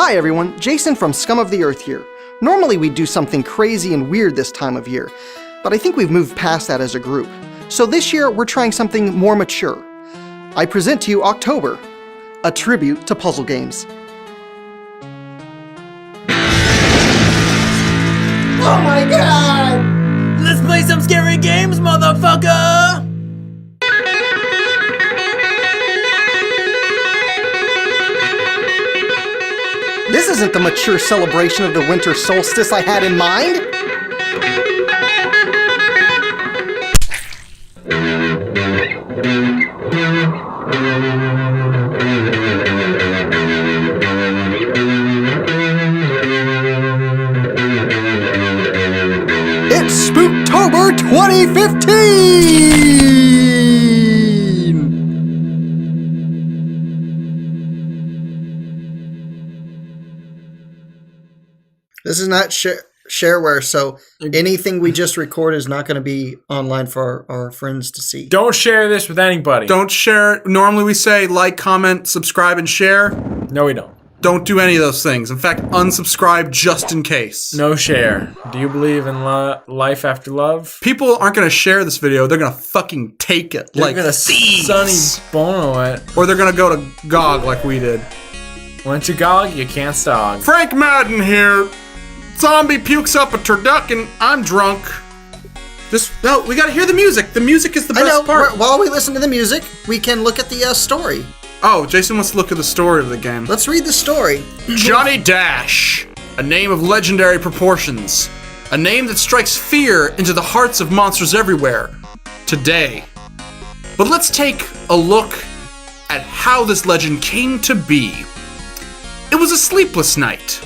Hi everyone, Jason from Scum of the Earth here. Normally we'd do something crazy and weird this time of year, but I think we've moved past that as a group. So this year we're trying something more mature. I present to you October, a tribute to puzzle games. Oh my god! Let's play some scary games, motherfucker! This isn't the mature celebration of the winter solstice I had in mind! It's Spooktober 2015! This is not shareware, so anything we just record is not going to be online for our friends to see. Don't share this with anybody. Don't share it. Normally we say like, comment, subscribe, and share. No, we don't. Don't do any of those things. In fact, unsubscribe just in case. No share. Do you believe in life after love? People aren't going to share this video. They're going to fucking take it They're like gonna thieves. Sonny Bono it. Or they're going to go to GOG like we did. Once you gog, you can't stog. Frank Madden here. Zombie pukes up a turducken. I'm drunk. No, we gotta hear the music. The music is the best part. While we listen to the music, we can look at the story. Oh, Jason wants to look at the story of the game. Let's read the story. Johnny Dash, a name of legendary proportions. A name that strikes fear into the hearts of monsters everywhere. Today. But let's take a look at how this legend came to be. It was a sleepless night.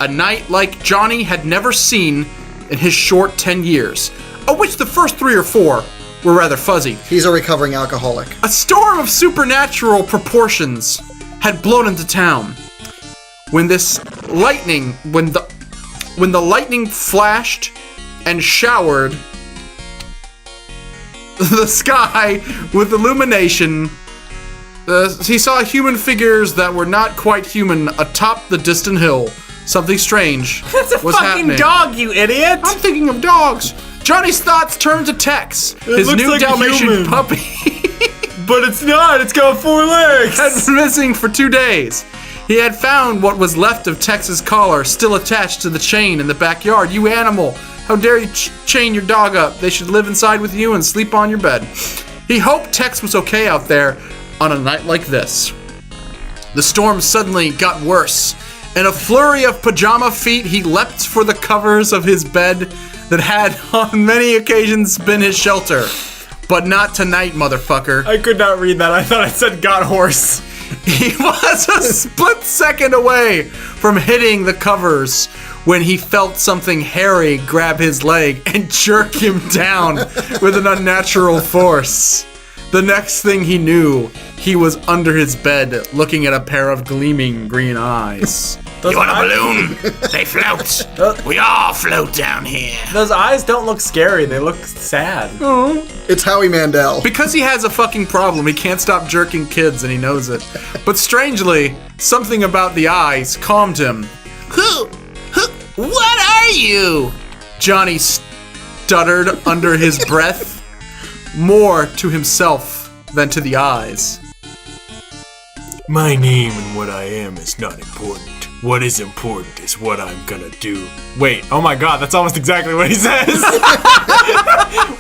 A night like Johnny had never seen in his short 10 years, of which the first 3 or 4 were rather fuzzy. He's a recovering alcoholic. A storm of supernatural proportions had blown into town. When the lightning flashed and showered the sky with illumination, he saw human figures that were not quite human atop the distant hill. Something strange That's a was fucking happening. dog, you idiot! I'm thinking of dogs. Johnny's thoughts turned to Tex, his looks new like a Dalmatian human. puppy. But it's not, it's got 4 legs! Had been missing for 2 days. He had found what was left of Tex's collar still attached to the chain in the backyard. You animal! How dare you chain your dog up? They should live inside with you and sleep on your bed. He hoped Tex was okay out there on a night like this. The storm suddenly got worse. In a flurry of pajama feet, he leapt for the covers of his bed that had on many occasions been his shelter. But not tonight, motherfucker. I could not read that. I thought I said got horse. He was a split second away from hitting the covers when he felt something hairy grab his leg and jerk him down with an unnatural force. The next thing he knew, he was under his bed looking at a pair of gleaming green eyes. You want a balloon? They float. We all float down here. Those eyes don't look scary, they look sad. It's Howie Mandel. Because he has a fucking problem, he can't stop jerking kids and he knows it. But strangely, something about the eyes calmed him. What are you? Johnny stuttered under his breath, more to himself than to the eyes. My name and what I am is not important. What is important is what I'm gonna do. Wait, oh my god, that's almost exactly what he says.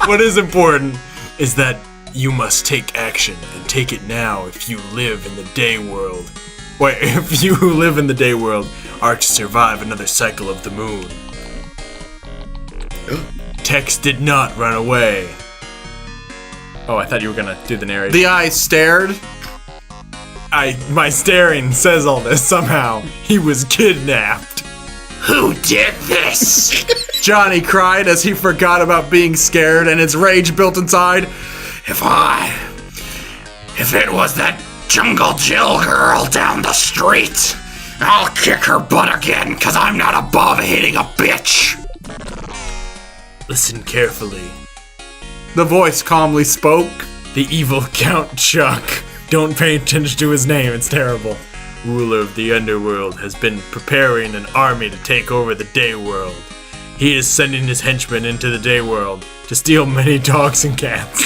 What is important is that you must take action, and take it now if you live in the day world. Wait, if you who live in the day world are to survive another cycle of the moon. Tex did not run away. Oh, I thought you were gonna do the narration. The eyes stared. My staring says all this somehow. He was kidnapped. Who did this? Johnny cried as he forgot about being scared and his rage built inside. If it was that Jungle Jill girl down the street, I'll kick her butt again, cause I'm not above hitting a bitch. Listen carefully. The voice calmly spoke. The evil Count Chuck. Don't pay attention to his name, it's terrible. ruler of the underworld, has been preparing an army to take over the day world. He is sending his henchmen into the day world to steal many dogs and cats.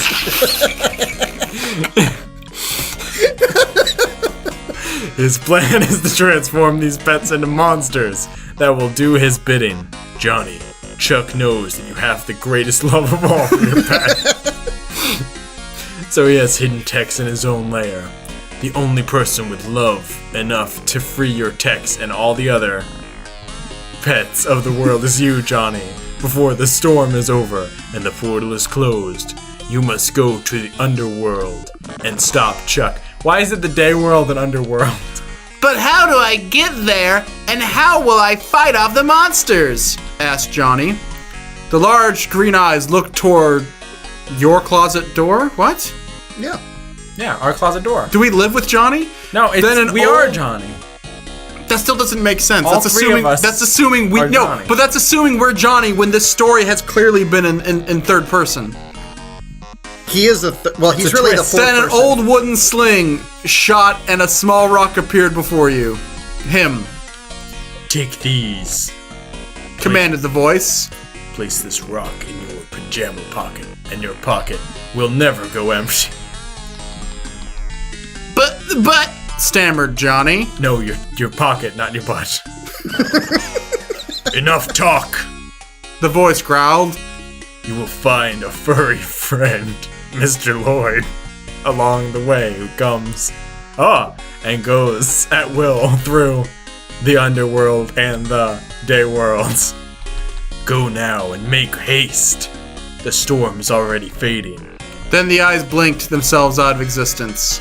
His plan is to transform these pets into monsters that will do his bidding. Johnny, Chuck knows that you have the greatest love of all for your pet. So he has hidden Tex in his own lair. The only person with love enough to free your Tex and all the other pets of the world is you, Johnny. Before the storm is over and the portal is closed, you must go to the underworld and stop Chuck. Why is it the day world and underworld? But how do I get there, and how will I fight off the monsters? Asked Johnny. The large green eyes looked toward your closet door. What? Yeah. Yeah, our closet door. Do we live with Johnny? No, it's, Then an we are old- Johnny. That still doesn't make sense. All that's three assuming of us that's assuming we are no, Johnny. but that's assuming we're Johnny when this story has clearly been in third person. He is he's a really twist. the fourth Then an person. old wooden sling shot and a small rock appeared before you. Him Take these. commanded the voice. Place this rock in your pajama pocket, and your pocket will never go empty. But stammered Johnny. No, your pocket, not your butt. Enough talk. The voice growled. You will find a furry friend, Mr. Lloyd, along the way who comes, and goes at will through the underworld and the day worlds. Go now and make haste. The storm's already fading. Then the eyes blinked themselves out of existence.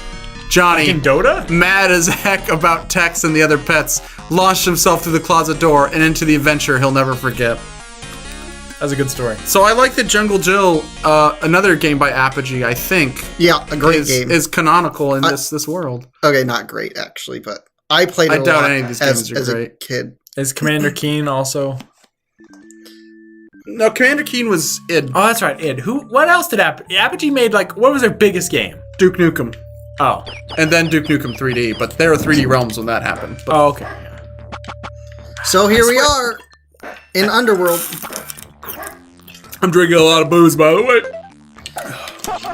Johnny, In Dota? mad as heck about Tex and the other pets, launched himself through the closet door and into the adventure he'll never forget. That's a good story. So I like that Jungle Jill, another game by Apogee, I think, Yeah, a great game. is canonical in this world. Okay, not great actually, but I played it I a doubt lot any of these as, games are as a great. kid. Is Commander Keen also? No, Commander Keen was id. Oh, that's right. Id. What else did Apogee made? Like, what was their biggest game? Duke Nukem. Oh. And then Duke Nukem 3D, but there were 3D realms when that happened. But Oh, okay. So here we are in Underworld. I'm drinking a lot of booze, by the way.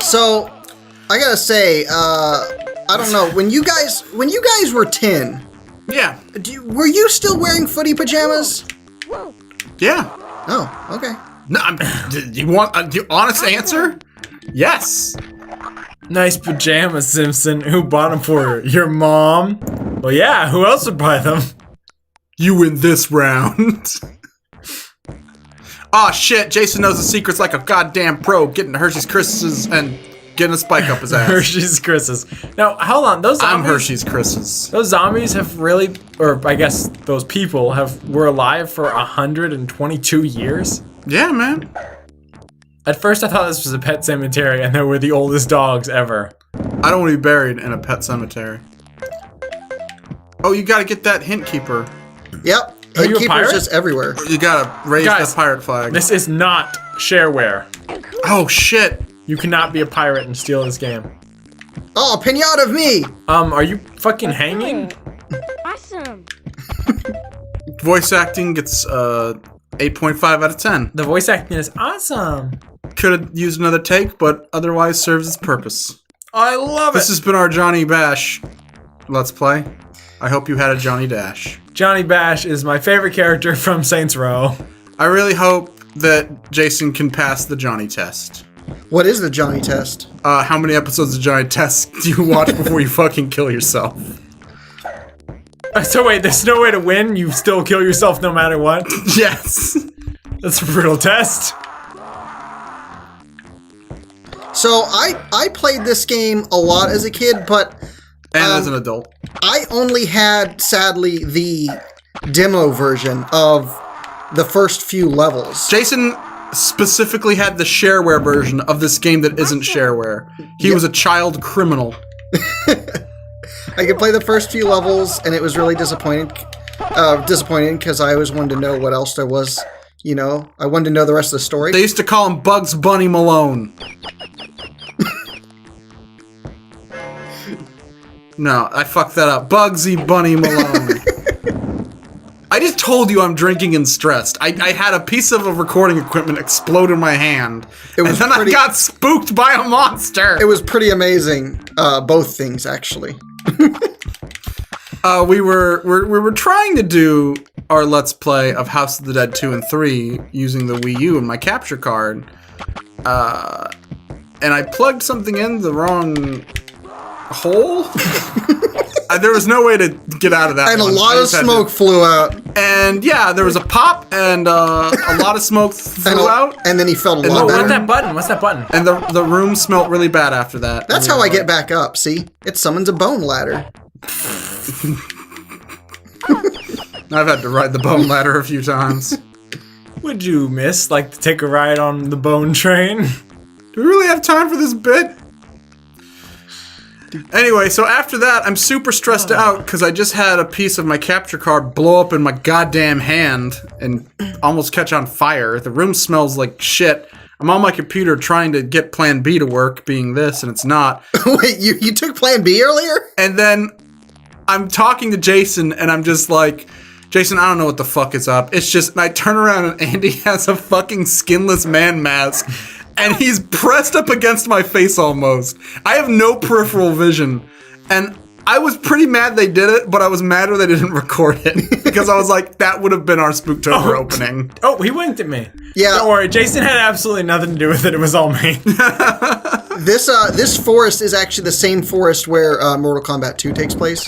So I gotta say, I don't know. When you guys were 10, Yeah. were you still wearing footy pajamas? Yeah. Oh, okay. No, do you want the honest answer? Yes. Nice pajamas, Simpson. Who bought them for you? Your mom? Well, yeah. Who else would buy them? You win this round. Oh shit, Jason knows the secrets like a goddamn pro, getting Hershey's Kisses and getting a spike up his ass. Hershey's Kisses. Now, hold on. Those I'm zombies, Hershey's Kisses. Those zombies have really, or I guess those people were alive for 122 years. Yeah, man. At first, I thought this was a pet cemetery, and they were the oldest dogs ever. I don't want to be buried in a pet cemetery. Oh, you gotta get that hint keeper. Yep. Are you a Keeper's pirate? just everywhere. You gotta raise Guys, the pirate flag. This is not shareware. Oh shit. You cannot be a pirate and steal this game. Oh, a pinata of me! Are you fucking hanging? Awesome. Voice acting gets 8.5 out of 10. The voice acting is awesome. Could have used another take, but otherwise serves its purpose. I love This has been our Johnny Bash Let's Play. I hope you had a Johnny Dash. Johnny Bash is my favorite character from Saints Row. I really hope that Jason can pass the Johnny test. What is the Johnny test? How many episodes of Johnny Test do you watch before you fucking kill yourself? So wait, there's no way to win? You still kill yourself no matter what? Yes. That's a brutal test. So I played this game a lot as a kid, but And as an adult. I only had, sadly, the demo version of the first few levels. Jason specifically had the shareware version of this game that isn't shareware. He was a child criminal. I could play the first few levels, and it was really disappointing because I always wanted to know what else there was. You know, I wanted to know the rest of the story. They used to call him Bugs Bunny Malone. No, I fucked that up. Bugsy Bunny Malone. I just told you I'm drinking and stressed. I had a piece of recording equipment explode in my hand. It was and then pretty- I got spooked by a monster. It was pretty amazing. Both things, actually. We were trying to do our Let's Play of House of the Dead 2 and 3 using the Wii U and my capture card. And I plugged something in the wrong hole. There was no way to get out of that. And one. a lot I of just had smoke flew out. And yeah, there was a pop and a lot of smoke flew out. And then he felt a And lot the- better. What's that button? What's that button? And the room smelt really bad after that. That's how I get back up, see? It summons a bone ladder. I've had to ride the bone ladder a few times. Would you, miss, like to take a ride on the bone train? Do we really have time for this bit? Anyway, so after that, I'm super stressed out because I just had a piece of my capture card blow up in my goddamn hand and almost catch on fire. The room smells like shit. I'm on my computer trying to get Plan B to work, being this, and it's not. Wait, you took Plan B earlier? And then I'm talking to Jason, and I'm just like, Jason, I don't know what the fuck is up. It's just, and I turn around and Andy has a fucking skinless man mask, and he's pressed up against my face almost. I have no peripheral vision, and I was pretty mad they did it, but I was madder they didn't record it, because I was like, that would have been our Spooktober opening. Oh, he winked at me. Yeah. Don't worry, Jason had absolutely nothing to do with it. It was all me. This forest is actually the same forest where Mortal Kombat 2 takes place.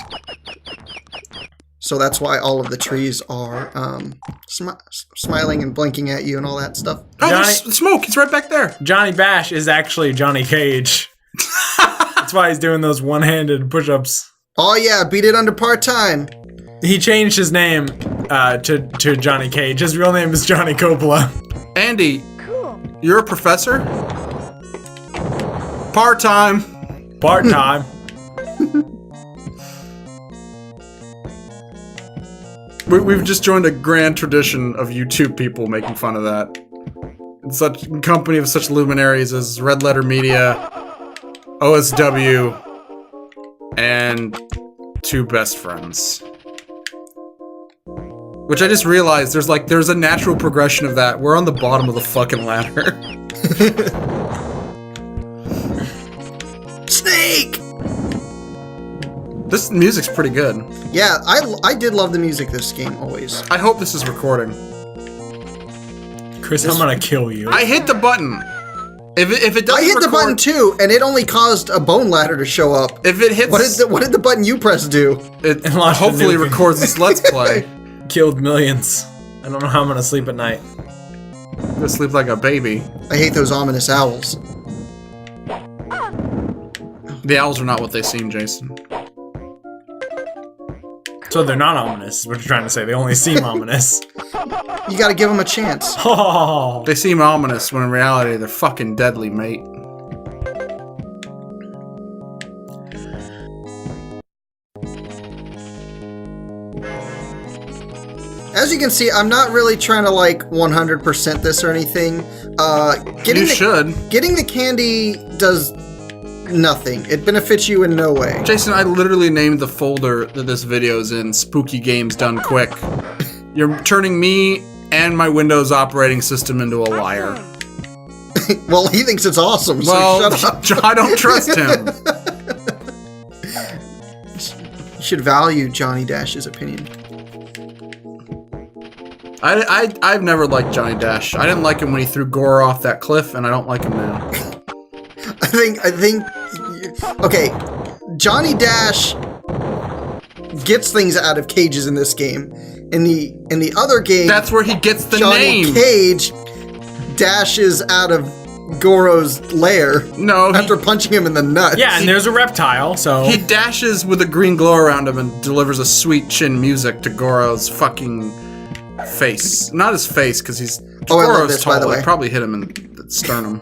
So that's why all of the trees are smiling and blinking at you and all that stuff. Oh, there's Johnny- smoke. He's right back there. Johnny Bash is actually Johnny Cage. That's why he's doing those one-handed push-ups. Oh yeah, beat it under part-time. He changed his name to Johnny Cage. His real name is Johnny Coppola. Andy, you're a professor? Part-time. Part-time. We've just joined a grand tradition of YouTube people making fun of that. In such company of such luminaries as Red Letter Media, OSW, and Two Best Friends. Which I just realized there's a natural progression of that. We're on the bottom of the fucking ladder. Snake! This music's pretty good. Yeah, I did love the music this game, always. I hope this is recording. Chris, I'm gonna kill you. I hit the button. If it doesn't I hit the record- button too, and it only caused a bone ladder to show up. If it hits, What did the button you press do? it And launched a hopefully new- records this Let's Play. Killed millions. I don't know how I'm gonna sleep at night. I'm gonna sleep like a baby. I hate those ominous owls. The owls are not what they seem, Jason. So they're not ominous, is what you're trying to say. They only seem ominous. You gotta give them a chance. Oh, They seem ominous when in reality they're fucking deadly, mate. As you can see, I'm not really trying to like 100% this or anything. You should. Getting the candy does nothing. It benefits you in no way. Jason, I literally named the folder that this video is in Spooky Games Done Quick. You're turning me and my Windows operating system into a liar. Well, he thinks it's awesome, so Well, shut up. I don't trust him. You should value Johnny Dash's opinion. I've never liked Johnny Dash. I didn't like him when he threw Gore off that cliff, and I don't like him now. I think, okay, Johnny Dash gets things out of cages in this game. In the other game, That's where he gets the Johnny name. Cage dashes out of Goro's lair No, after punching him in the nuts. yeah, and there's a reptile, so he dashes with a green glow around him and delivers a sweet chin music to Goro's fucking face. Not his face, because he's Oh, I love Goro's this, by tall. the way. It probably hit him in the sternum.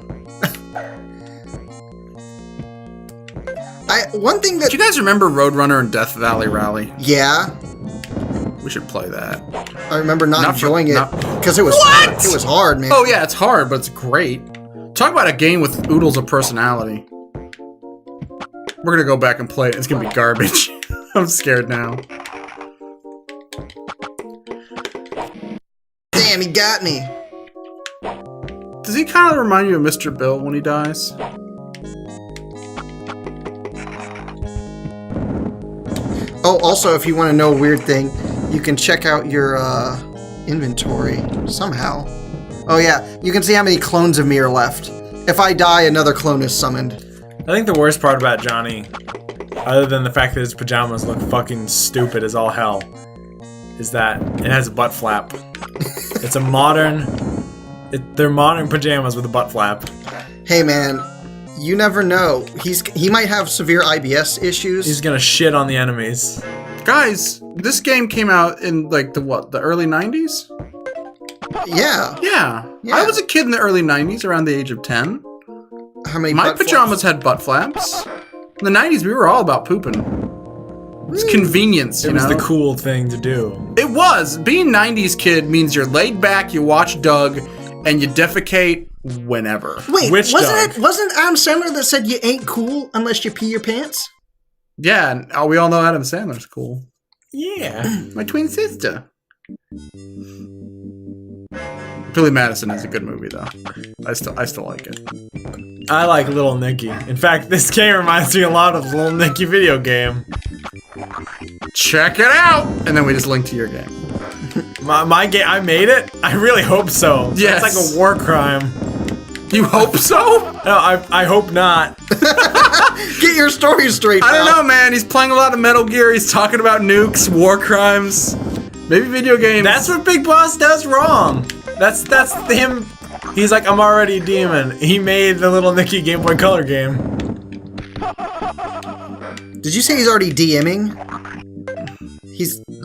One thing that Do you guys remember Roadrunner and Death Valley Rally? yeah, We should play that. I remember not Not for- enjoying it not- because it was What? hard. It was hard, man. Oh yeah, it's hard, but it's great. Talk about a game with oodles of personality. We're gonna go back and play it. It's gonna be garbage. I'm scared now. Damn, he got me. Does he kind of remind you of Mr. Bill when he dies? Oh, also, if you want to know a weird thing, you can check out your inventory somehow. Oh yeah, you can see how many clones of me are left. If I die, another clone is summoned. I think the worst part about Johnny, other than the fact that his pajamas look fucking stupid as all hell, is that it has a butt flap. It's a modern... they're modern pajamas with a butt flap. Hey man, you never know. He might have severe IBS issues. He's gonna shit on the enemies. Guys, this game came out in like the early 90s? Yeah. Yeah. I was a kid in the early 90s, around the age of 10. How many My butt pajamas flaps? had butt flaps. In the 90s, we were all about pooping. It's convenience, you It was know? the cool thing to do. It was. Being 90s kid means you're laid back, you watch Doug, and you defecate whenever. Wait, Which wasn't dog? it? Wasn't Adam Sandler that said you ain't cool unless you pee your pants? Yeah, and we all know Adam Sandler's cool. Yeah. My twin sister. Billy Madison is a good movie, though. I still like it. I like Little Nicky. In fact, this game reminds me a lot of the Little Nicky video game. Check it out! And then we just link to your game. My game, I made it? I really hope so. Yes. It's like a war crime. You hope so? No, I hope not. Get your story straight. I don't pal. know, man. He's playing a lot of Metal Gear. He's talking about nukes, war crimes, maybe video games. That's what Big Boss does wrong. That's him. He's like, I'm already a demon. He made the Little Nicky Game Boy Color game. Did you say he's already DMing?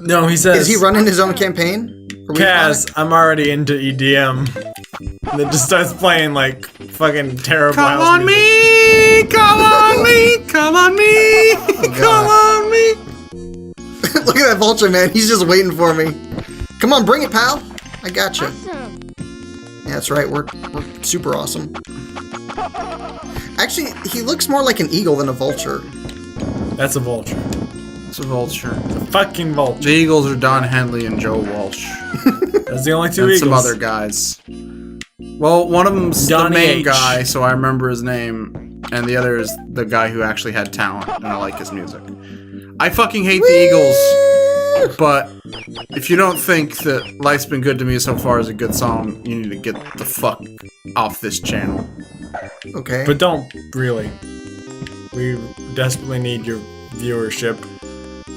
No, he says, Is he running his own campaign? Are we Kaz, I'm already into EDM. And then just starts playing like fucking terrible Come house on music. me! Come on me! Come on me! Come on me! Look at that vulture, man. He's just waiting for me. Come on, bring it, pal. I got you. Awesome. Yeah, that's right. We're super awesome. Actually, he looks more like an eagle than a vulture. That's a vulture. It's a vulture. Fucking vulture. The Eagles are Don Henley and Joe Walsh. That's the only two And eagles. some other guys. Well, one of them's the Donnie main H. guy, so I remember his name, and the other is the guy who actually had talent, and I like his music. I fucking hate the Eagles, but if you don't think that Life's Been Good to Me so far is a good song, you need to get the fuck off this channel. Okay. But don't really. We desperately need your viewership.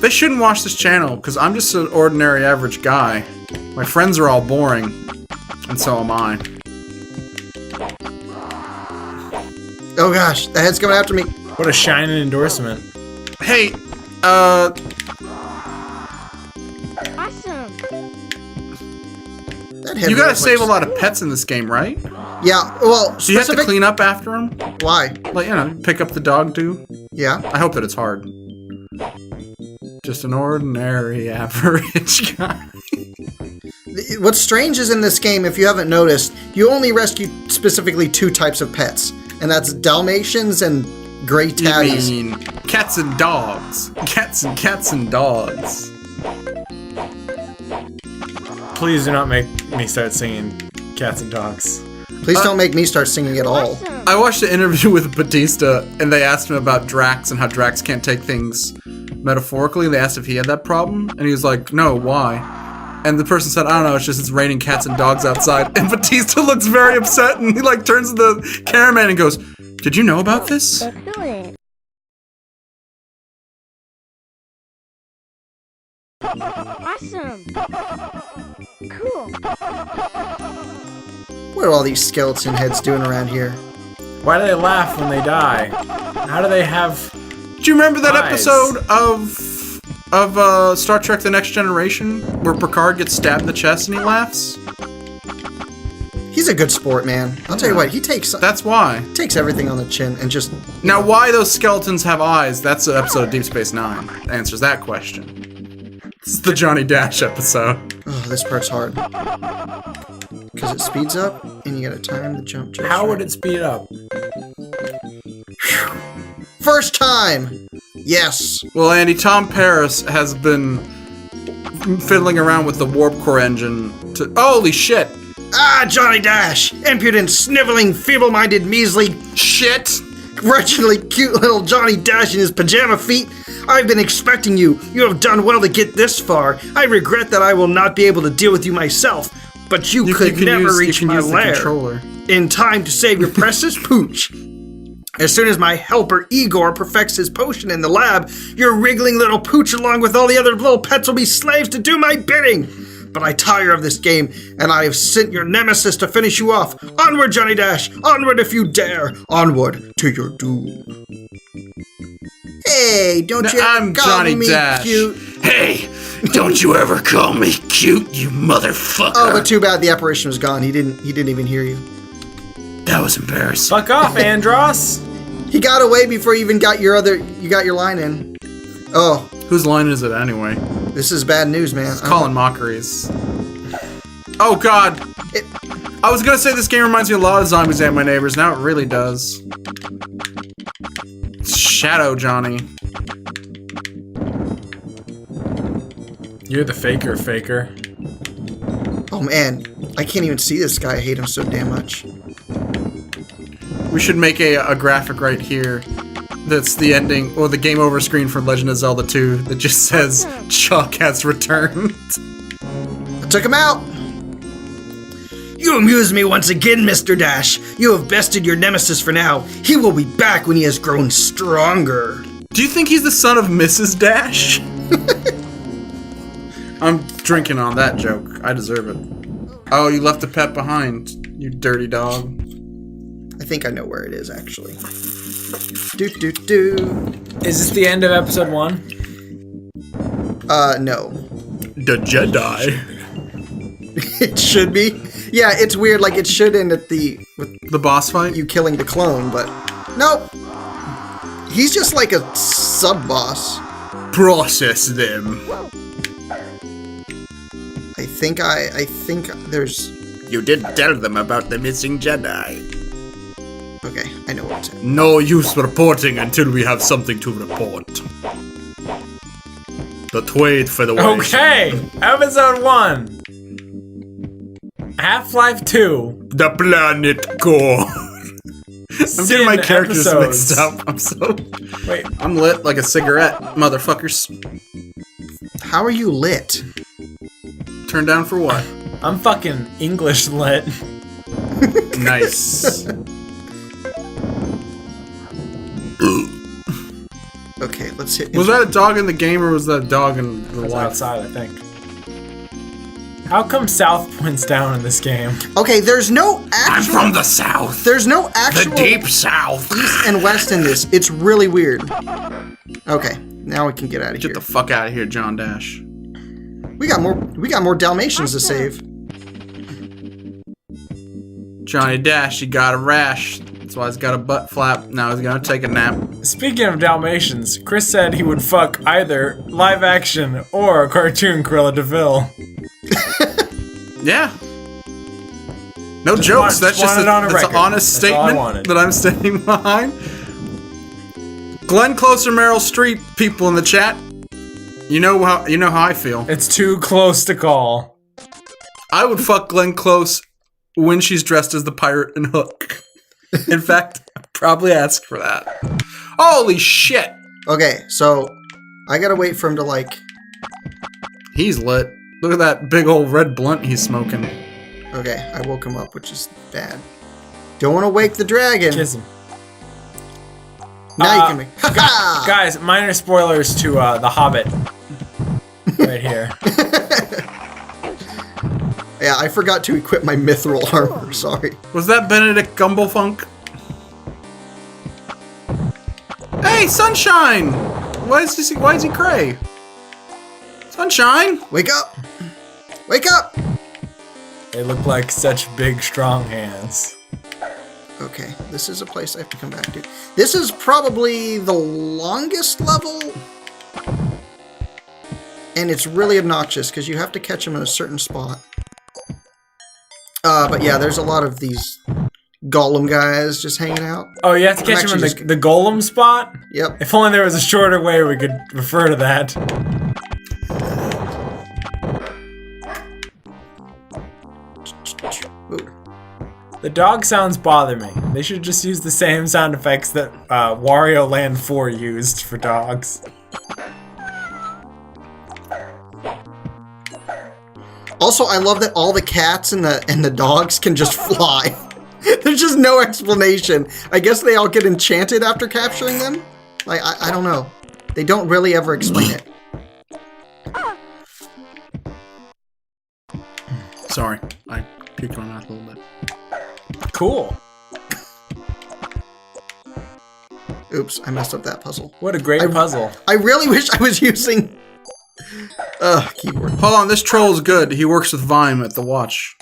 They shouldn't watch this channel, because I'm just an ordinary average guy. My friends are all boring, and so am I. Oh gosh, the head's coming after me. What a shining endorsement. Hey, Awesome. That head you gotta looks save a like- lot of pets in this game, right? Yeah. Well, Do you have to clean up after them? Why? Like, you know, pick up the dog too? Yeah. I hope that it's hard. Just an ordinary average guy. What's strange is in this game, if you haven't noticed, you only rescue specifically two types of pets, and that's Dalmatians and Gray You Tabbies. mean cats and dogs. Cats and dogs. Please do not make me start singing Cats and Dogs. Please don't make me start singing at all. Awesome. I watched an interview with Batista, and they asked him about Drax and how Drax can't take things metaphorically. They asked if he had that problem, and he was like, no, why? And the person said, I don't know, it's just it's raining cats and dogs outside. And Batista looks very upset, and he like turns to the cameraman and goes, did you know about this? Let's do it. Awesome. Cool. What are all these skeleton heads doing around here? Why do they laugh when they die? How do they have... Do you remember that Eyes. episode of Star Trek The Next Generation where Picard gets stabbed in the chest and he laughs? He's a good sport, man. I'll tell you what, he takes That's why. everything on the chin and just... Now, why those skeletons have eyes, that's an episode of Deep Space Nine. That answers that question. This is the Johnny Dash episode. Oh, this part's hard. Because it speeds up, and you gotta time the jump just How would right. it speed up? First time! Yes. Well, Andy, Tom Paris has been fiddling around with the warp core engine to. Holy shit! Ah, Johnny Dash! Impudent, sniveling, feeble-minded, measly, Shit! wretchedly cute little Johnny Dash in his pajama feet. I've been expecting you. You have done well to get this far. I regret that I will not be able to deal with you myself, but you could can never use, reach you can my use lair the controller. in time to save your precious pooch. As soon as my helper Igor perfects his potion in the lab, your wriggling little pooch along with all the other little pets will be slaves to do my bidding. But I tire of this game, and I have sent your nemesis to finish you off. Onward, Johnny Dash! Onward if you dare! Onward to your doom. Hey, don't you I'm call Johnny me Dash. cute? Hey, don't you ever call me cute, you motherfucker. Oh, but too bad the apparition was gone. He didn't even hear you. That was embarrassing. Fuck off, Andros. He got away before you even got your line in. Oh, Whose line is it anyway? this is bad news, man. Colin Mockeries. Oh god. I was gonna say this game reminds me a lot of Zombies Ate My Neighbors. Now it really does. It's Shadow Johnny. You're the faker. Oh man, I can't even see this guy. I hate him so damn much. We should make a graphic right here. That's the ending, or the game over screen for Legend of Zelda 2 that just says Chuck has returned. I took him out. You amuse me once again, Mr. Dash. You have bested your nemesis for now. He will be back when he has grown stronger. Do you think he's the son of Mrs. Dash? I'm drinking on that joke. I deserve it. Oh, you left the pet behind, you dirty dog. I think I know where it is, actually. Is this the end of episode 1? No. The Jedi. It should be. Yeah, it's weird. Like, it should end at with The boss fight? you killing the clone, but nope. He's just like a sub-boss. Process them. I think there's... You didn't tell them about the missing Jedi. Okay, I know what it's at. No use reporting until we have something to report. But wait for the way. Okay, episode 1. Half-Life 2. The planet core. I'm getting my Sin characters episodes. mixed up. I'm so. Wait, I'm lit like a cigarette, motherfuckers. How are you lit? Turn down for what? I'm fucking English lit. Nice. Okay, let's hit... Was that a dog in the game or was that a dog in the It's life? outside, I think. How come South points down in this game? Okay, there's no actual... I'm from the south. There's no actual... The deep south. East and west in this. It's really weird. Okay, now we can get out of here. Get the fuck out of here, John Dash. We got more Dalmatians to save. Johnny Dash, he got a rash. That's why he's got a butt flap. Now he's gonna take a nap. Speaking of Dalmatians, Chris said he would fuck either live action or cartoon Cruella de Vil. Yeah. No jokes. That's just want it on a that's an record. honest That's all I statement wanted. that I'm standing behind. Glenn Close or Meryl Streep, people in the chat. You know how I feel. It's too close to call. I would fuck Glenn Close when she's dressed as the pirate in Hook. In fact, I'd probably ask for that. Holy shit! Okay, so I gotta wait for him to like... He's lit. Look at that big old red blunt he's smoking. Okay, I woke him up, which is bad. Don't want to wake the dragon. Kiss him. Now you can make... Ha! Guys, minor spoilers to The Hobbit. Right here. Yeah, I forgot to equip my mithril armor, sorry. Was that Benedict Gumblefunk? Hey, Sunshine! Why is he cray? Sunshine! Wake up! Wake up! They look like such big, strong hands. Okay, this is a place I have to come back to. This is probably the longest level. And it's really obnoxious because you have to catch them in a certain spot. But yeah, there's a lot of these golem guys just hanging out. Oh, you have to catch him in actually the golem spot? Yep. If only there was a shorter way we could refer to that. Ooh. The dog sounds bother me. They should just use the same sound effects that Wario Land 4 used for dogs. Also, I love that all the cats and the dogs can just fly. There's just no explanation. I guess they all get enchanted after capturing them? Like, I don't know. They don't really ever explain it. Sorry, I puked my mouth a little bit. Cool. Oops, I messed up that puzzle. What a great puzzle. I really wish I was using... keyboard. Hold on, this troll's good. He works with Vime at the watch.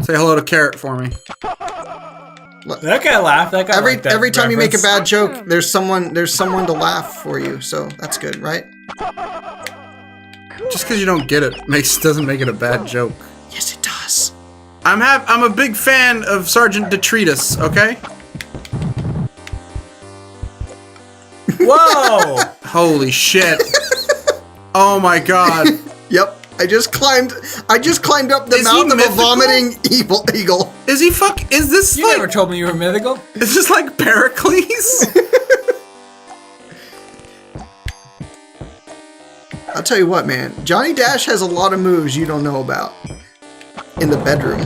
Say hello to Carrot for me. That guy laughed. That guy liked that Every time you make a reference. bad joke, there's someone to laugh for you, so that's good, right? Just because you don't get it doesn't make it a bad joke. Yes, it does. I'm a big fan of Sergeant Detritus, okay? Whoa! Holy shit. Oh my god. Yep. I just climbed up the Is he mouth of a mythical? vomiting eagle. Is this You like, never told me you were mythical. is this like Pericles? I'll tell you what, man. Johnny Dash has a lot of moves you don't know about in the bedroom.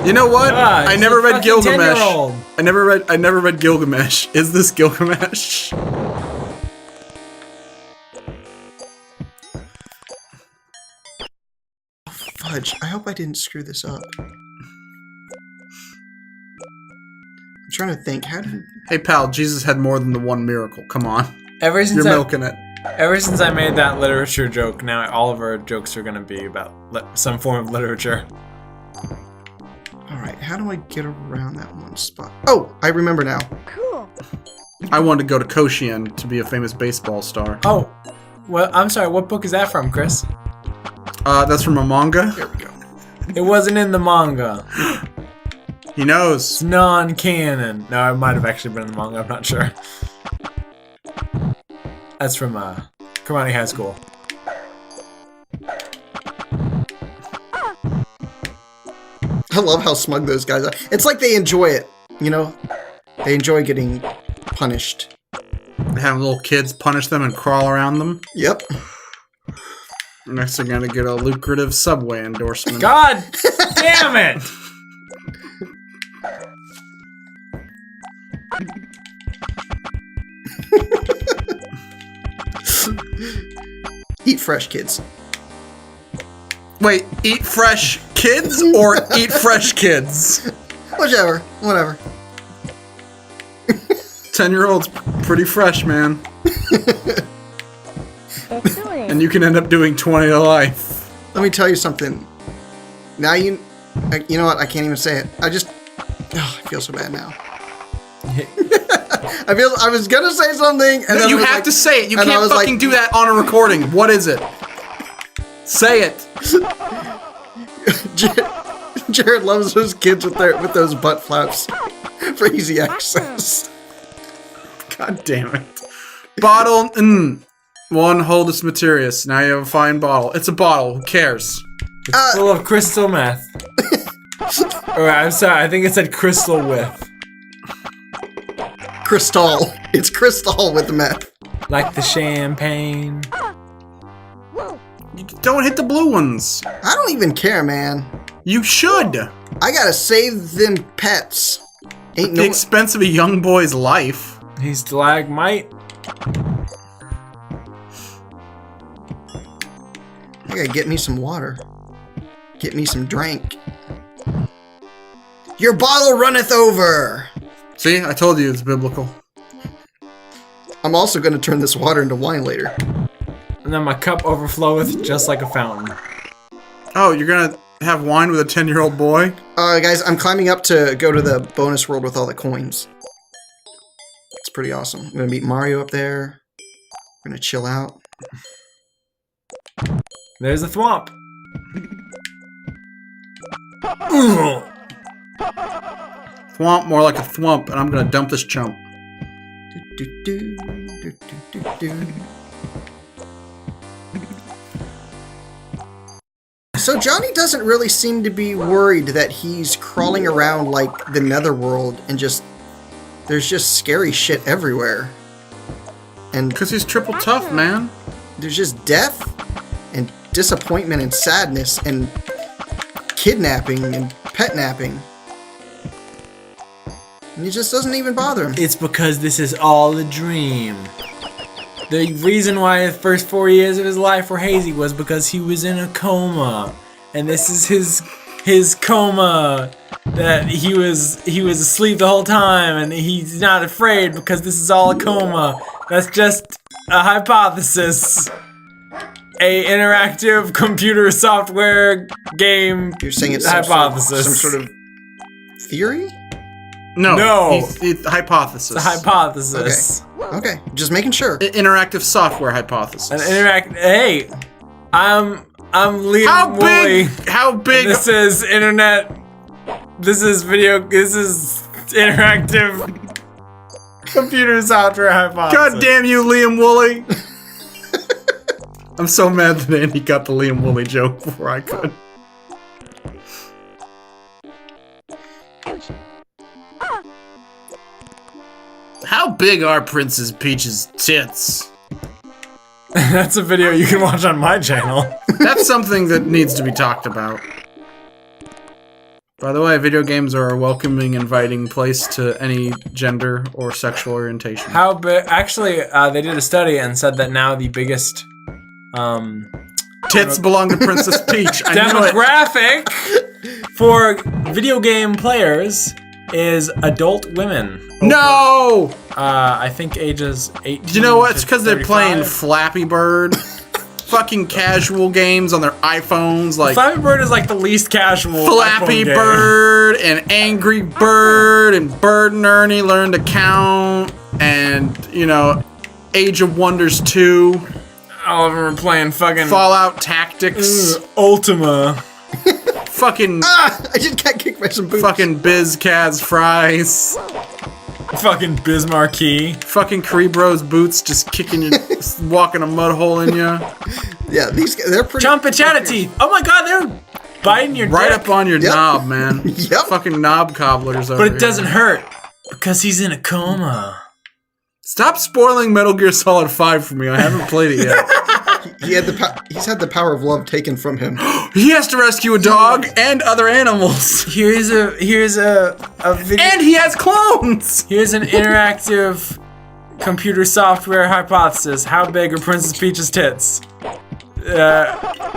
You know what? Ah, I he's never a read fucking Gilgamesh. 10-year-old. I never read Gilgamesh. Is this Gilgamesh? Fudge. I hope I didn't screw this up. I'm trying to think. How did... Hey pal, Jesus had more than the one miracle. Come on. Ever since You're milking it. Ever since I made that literature joke, now all of our jokes are gonna be about some form of literature. Alright, how do I get around that one spot? Oh, I remember now. Cool. I wanted to go to Koshien to be a famous baseball star. Oh, well, I'm sorry. What book is that from, Chris? That's from a manga. There we go. It wasn't in the manga. He knows. It's non-canon. No, it might have actually been in the manga. I'm not sure. That's from Kearney High School. I love how smug those guys are. It's like they enjoy it, you know? They enjoy getting punished. Having little kids punish them and crawl around them. Yep. Next, they're gonna get a lucrative Subway endorsement. God damn it! Eat fresh, kids. Wait, eat fresh kids or eat fresh kids? Whichever. Whatever. 10-year-old's pretty fresh, man. Excellent. And you can end up doing 20 to life. Let me tell you something. Now you know what? I can't even say it. I feel so bad now. I was gonna say something, and then You I was have like- to say it. You and I can't was fucking like- do that on a recording. What is it? Say it. Jared loves those kids with those butt flaps for easy access. God damn it. Bottle. One Holdus Materius. Now you have a fine bottle. It's a bottle. Who cares? It's full of crystal meth. Or I'm sorry, I think it said crystal with. Crystal. It's crystal with meth. Like the champagne. You don't hit the blue ones. I don't even care, man. You should. I gotta save them pets. Ain't The no. expense of a young boy's life. He's stalagmite. I gotta get me some water. Get me some drink. Your bottle runneth over. See, I told you it's biblical. I'm also gonna turn this water into wine later. And then my cup overfloweth just like a fountain. Oh, you're gonna have wine with a 10-year-old boy? Guys, I'm climbing up to go to the bonus world with all the coins. It's pretty awesome. I'm gonna meet Mario up there. We're gonna chill out. There's the thwomp. Thwomp, more like a thwump, and I'm gonna dump this chump. So Johnny doesn't really seem to be worried that he's crawling around like the netherworld and there's just scary shit everywhere. And Because he's triple tough, man. there's just death and disappointment and sadness and kidnapping and pet napping. And it just doesn't even bother him. It's because this is all a dream. The reason why the first 4 years of his life were hazy was because he was in a coma. And this is his coma that he was asleep the whole time and he's not afraid because this is all a coma. That's just a hypothesis. A interactive computer software game You're saying it's hypothesis. some sort of theory? No. It's hypothesis. It's a hypothesis. Okay, just making sure. Interactive software hypothesis. An Hey, I'm Liam Woolley. How big? This is internet. This is interactive computer software hypothesis. God damn you, Liam Woolley! I'm so mad that Andy got the Liam Woolley joke before I could. How big are Princess Peach's tits? That's a video you can watch on my channel. That's something that needs to be talked about. By the way, video games are a welcoming, inviting place to any gender or sexual orientation. How big? Actually, they did a study and said that now the biggest Tits belong to Princess Peach. I knew it. demographic for video game players is adult women. No! I think ages 18. Do you know what? It's because they're 35. playing Flappy Bird. Fucking casual games on their iPhones, like Flappy Bird is like the least casual. Flappy iPhone game. Bird and Angry Bird and Bird and Ernie Learn to Count and, you know, Age of Wonders 2, All of them are playing fucking Fallout Tactics, Ultima. fucking I just got kicked by some boots. fucking Biz Caz Fries, Fucking Bismarcky. fucking Cerebro's boots just kicking you, walking a mud hole in you, Yeah, these guys, they're pretty. Chompachata teeth. Oh my god, they're biting your right dick. up on your Yep. knob, man. Yep. Fucking knob cobblers over But it here. doesn't hurt because he's in a coma. Stop spoiling Metal Gear Solid 5 for me. I haven't played it yet. He's had the power of love taken from him. He has to rescue a dog and other animals. Here's a video. And he has clones! Here's an interactive computer software hypothesis. How big are Princess Peach's tits?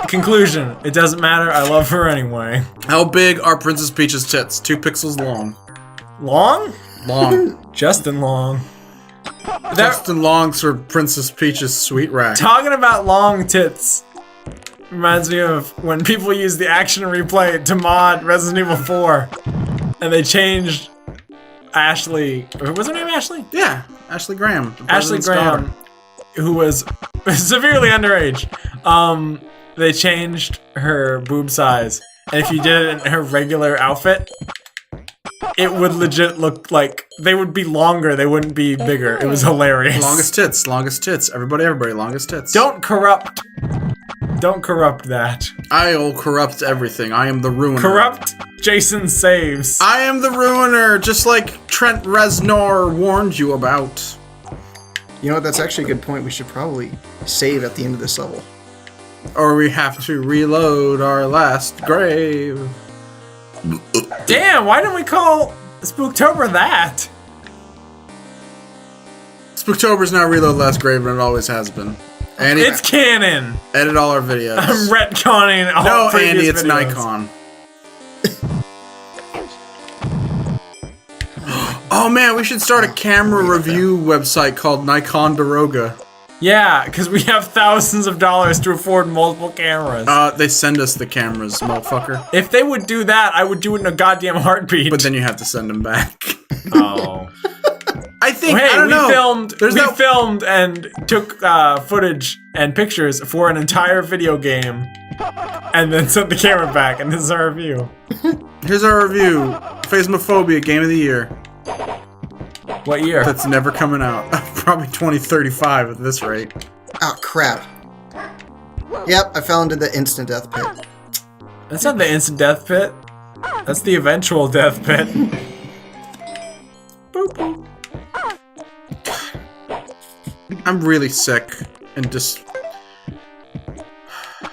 Conclusion. It doesn't matter. I love her anyway. How big are Princess Peach's tits? 2 pixels long. Long? Long. Justin Long. Justin Long's for Princess Peach's sweet rack. Talking about long tits reminds me of when people used the action replay to mod Resident Evil 4 and they changed Ashley. Was her name Ashley? Yeah, Ashley Graham. the Ashley president's Graham, daughter. who was severely underage. They changed her boob size, and if you did it in her regular outfit, it would legit look like they would be longer. They wouldn't be bigger. It was hilarious. Longest tits, longest tits. Everybody, longest tits. Don't corrupt that. I'll corrupt everything. I am the ruiner. Corrupt Jason saves. I am the ruiner, just like Trent Reznor warned you about. You know what? That's actually a good point. We should probably save at the end of this level. Or we have to reload our last grave. Damn, why didn't we call Spooktober that? Spooktober's now Reload Last Grave, and it always has been. Andy, It's canon. edit all our videos. I'm retconning all No, previous Andy, it's videos. Nikon. Oh man, we should start a camera review website called Nikon Daroga. Yeah, because we have thousands of dollars to afford multiple cameras. They send us the cameras, motherfucker. If they would do that, I would do it in a goddamn heartbeat. But then you have to send them back. oh. I think, Hey, I don't know. we filmed and took footage and pictures for an entire video game and then set the camera back, and this is our review. Here's our review. Phasmophobia, Game of the Year. What year? That's never coming out. Probably 2035 at this rate. Oh, crap. Yep, I fell into the instant death pit. That's not the instant death pit. That's the eventual death pit. Boop, boop. I'm really sick and just...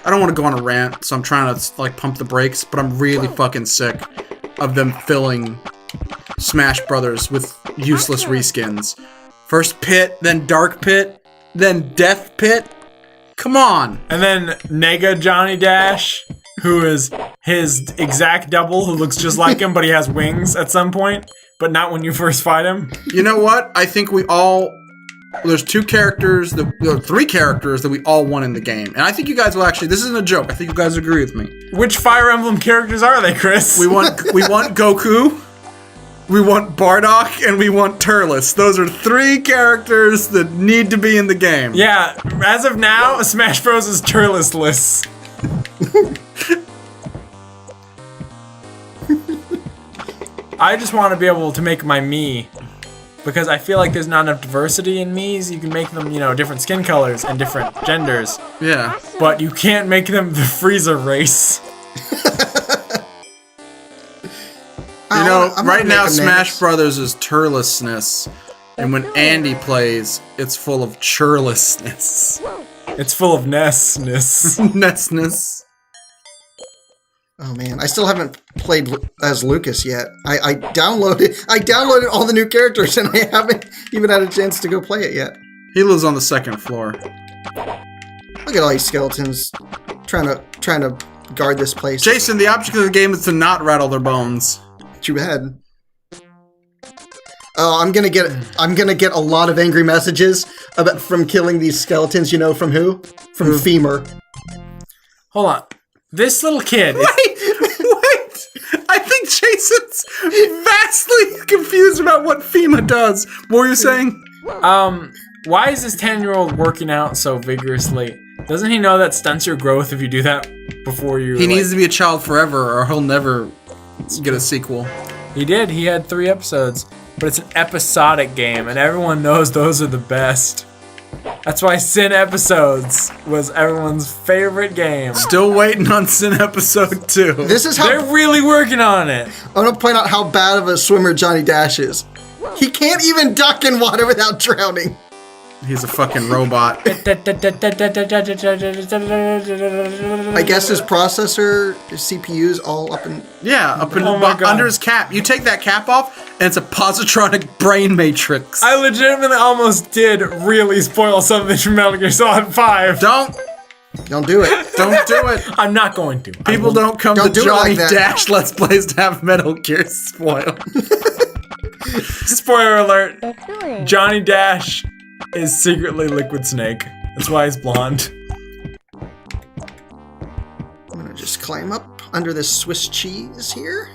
I don't want to go on a rant, so I'm trying to, like, pump the brakes, but I'm really fucking sick of them filling Smash Brothers with useless reskins. First Pit, then Dark Pit, then Death Pit. Come on! And then Nega Johnny Dash, who is his exact double, who looks just like him, but he has wings at some point, but not when you first fight him. You know what? I think we all... There's three characters that we all want in the game. And I think you guys will actually... This isn't a joke. I think you guys agree with me. Which Fire Emblem characters are they, Chris? We want Goku, we want Bardock, and we want Turles. Those are three characters that need to be in the game. Yeah, as of now, Smash Bros. Is Turles-less. I just want to be able to make my Mii, because I feel like there's not enough diversity in Miis. You can make them, you know, different skin colors and different genders, Yeah. but you can't make them the Frieza race. You know, I'm right gonna now make a Smash mix. Brothers is Turlessness. And when Andy plays, it's full of churlessness. It's full of ness-ness. Nessness. Oh man, I still haven't played as Lucas yet. I downloaded all the new characters and I haven't even had a chance to go play it yet. He lives on the second floor. Look at all these skeletons trying to guard this place. Jason, the object of the game is to not rattle their bones. Too bad. Oh, I'm gonna get a lot of angry messages from killing these skeletons. You know from who? From Femur. Hold on. This little kid is Wait! I think Jason's vastly confused about what FEMA does. What were you saying? why is this 10-year-old working out so vigorously? Doesn't he know that stunts your growth if you do that before you... He needs to be a child forever or he'll never get a sequel. He did. He had 3 episodes. But it's an episodic game, and everyone knows those are the best. That's why Sin Episodes was everyone's favorite game. Still waiting on Sin Episode 2. This is how They're really working on it. I want to point out how bad of a swimmer Johnny Dash is. He can't even duck in water without drowning. He's a fucking robot. I guess his processor, his CPU's all up in... Yeah, up in Oh my God. under his cap. You take that cap off, and it's a positronic brain matrix. I legitimately almost did really spoil something from Metal Gear Solid 5. Don't Don't do it. do it. I'm not going to. People don't come Don't to do it like Johnny that. Dash Let's Plays to have Metal Gear spoiled. Spoiler alert. It's doing. Johnny Dash is secretly Liquid Snake. That's why he's blonde. I'm gonna just climb up under this Swiss cheese here.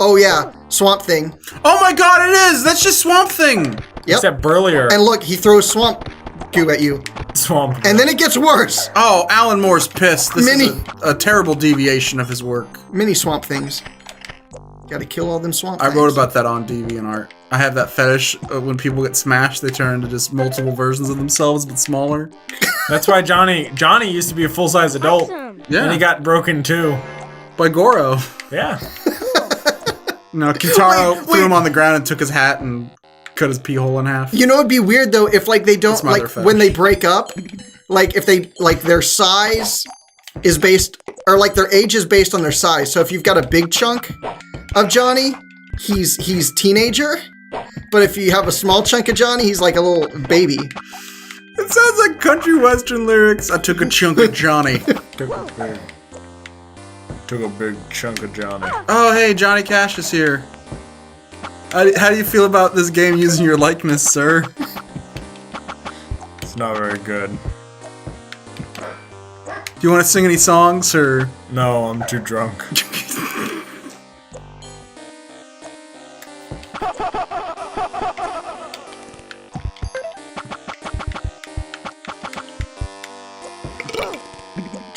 Oh yeah, Swamp Thing. Oh my God, it is! That's just Swamp Thing. Yep. Except burlier And look, he throws swamp goo at you. swamp. And then it gets worse. Oh, Alan Moore's pissed. This Mini. is a terrible deviation of his work. Mini swamp things. Gotta kill all them swamp I things. wrote about that on DeviantArt. I have that fetish when people get smashed, they turn into just multiple versions of themselves, but smaller. That's why Johnny used to be a full-size adult. Awesome. Yeah, And he got broken too. by Goro. Yeah. No, Kitaro Wait, threw him on the ground and took his hat and cut his pee hole in half. You know, it'd be weird though if like they don't That's my like other fetish. when they break up, like if they like their size is based or like their age is based on their size. So if you've got a big chunk of Johnny, he's teenager. But if you have a small chunk of Johnny, he's like a little baby. It sounds like country western lyrics. I took a chunk of Johnny. Took a big chunk of Johnny. Oh, hey, Johnny Cash is here. How do you feel about this game using your likeness, sir? It's not very good. Do you want to sing any songs, or...? No, I'm too drunk.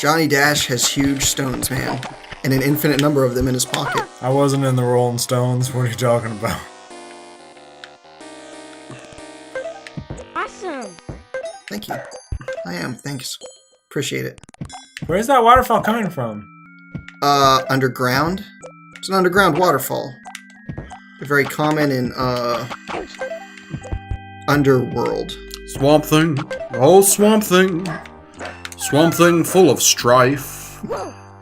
Johnny Dash has huge stones, man. And an infinite number of them in his pocket. I wasn't in the Rolling Stones. What are you talking about? Awesome. Thank you. I am. Thanks. Appreciate it. Where's that waterfall coming from? Underground. It's an underground waterfall. They're very common in, Underworld. Swamp Thing. Oh, Swamp Thing. Swamp Thing full of strife.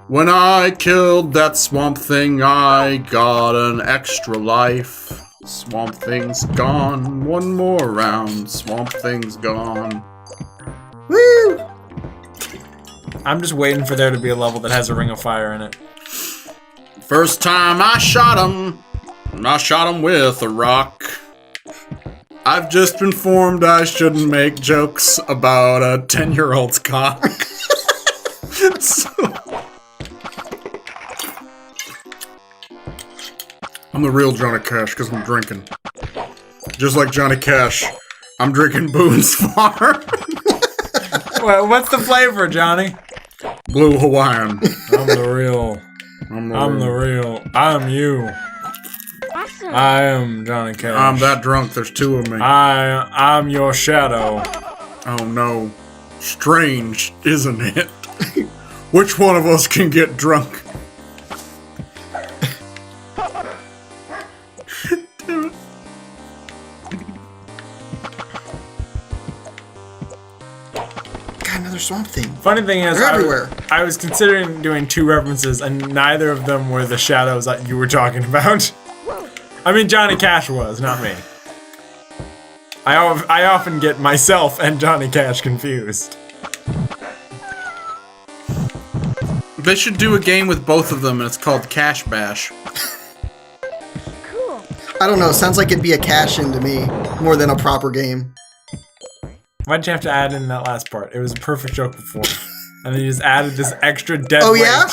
When I killed that Swamp Thing, I got an extra life. Swamp Thing's gone. One more round. Swamp Thing's gone. Woo! I'm just waiting for there to be a level that has a ring of fire in it. First time I shot him with a rock. I've just been informed I shouldn't make jokes about a 10-year-old's cock. So, I'm the real Johnny Cash because I'm drinking. Just like Johnny Cash, I'm drinking Boone's Farm. What's the flavor, Johnny? Blue Hawaiian. I'm the real. I'm the real. I'm you. Awesome. I am Johnny Cash. I'm that drunk, there's two of me. I'm your shadow. Oh no. Strange, isn't it? Which one of us can get drunk? God, another Swamp Thing. Funny thing is, They're everywhere. I was considering doing two references, and neither of them were the shadows that you were talking about. I mean, Johnny Cash was, not me. I often get myself and Johnny Cash confused. They should do a game with both of them, and it's called Cash Bash. Cool. I don't know. Sounds like it'd be a cash-in to me more than a proper game. Why'd you have to add in that last part? It was a perfect joke before. And then you just added this extra dead Oh, weight. yeah?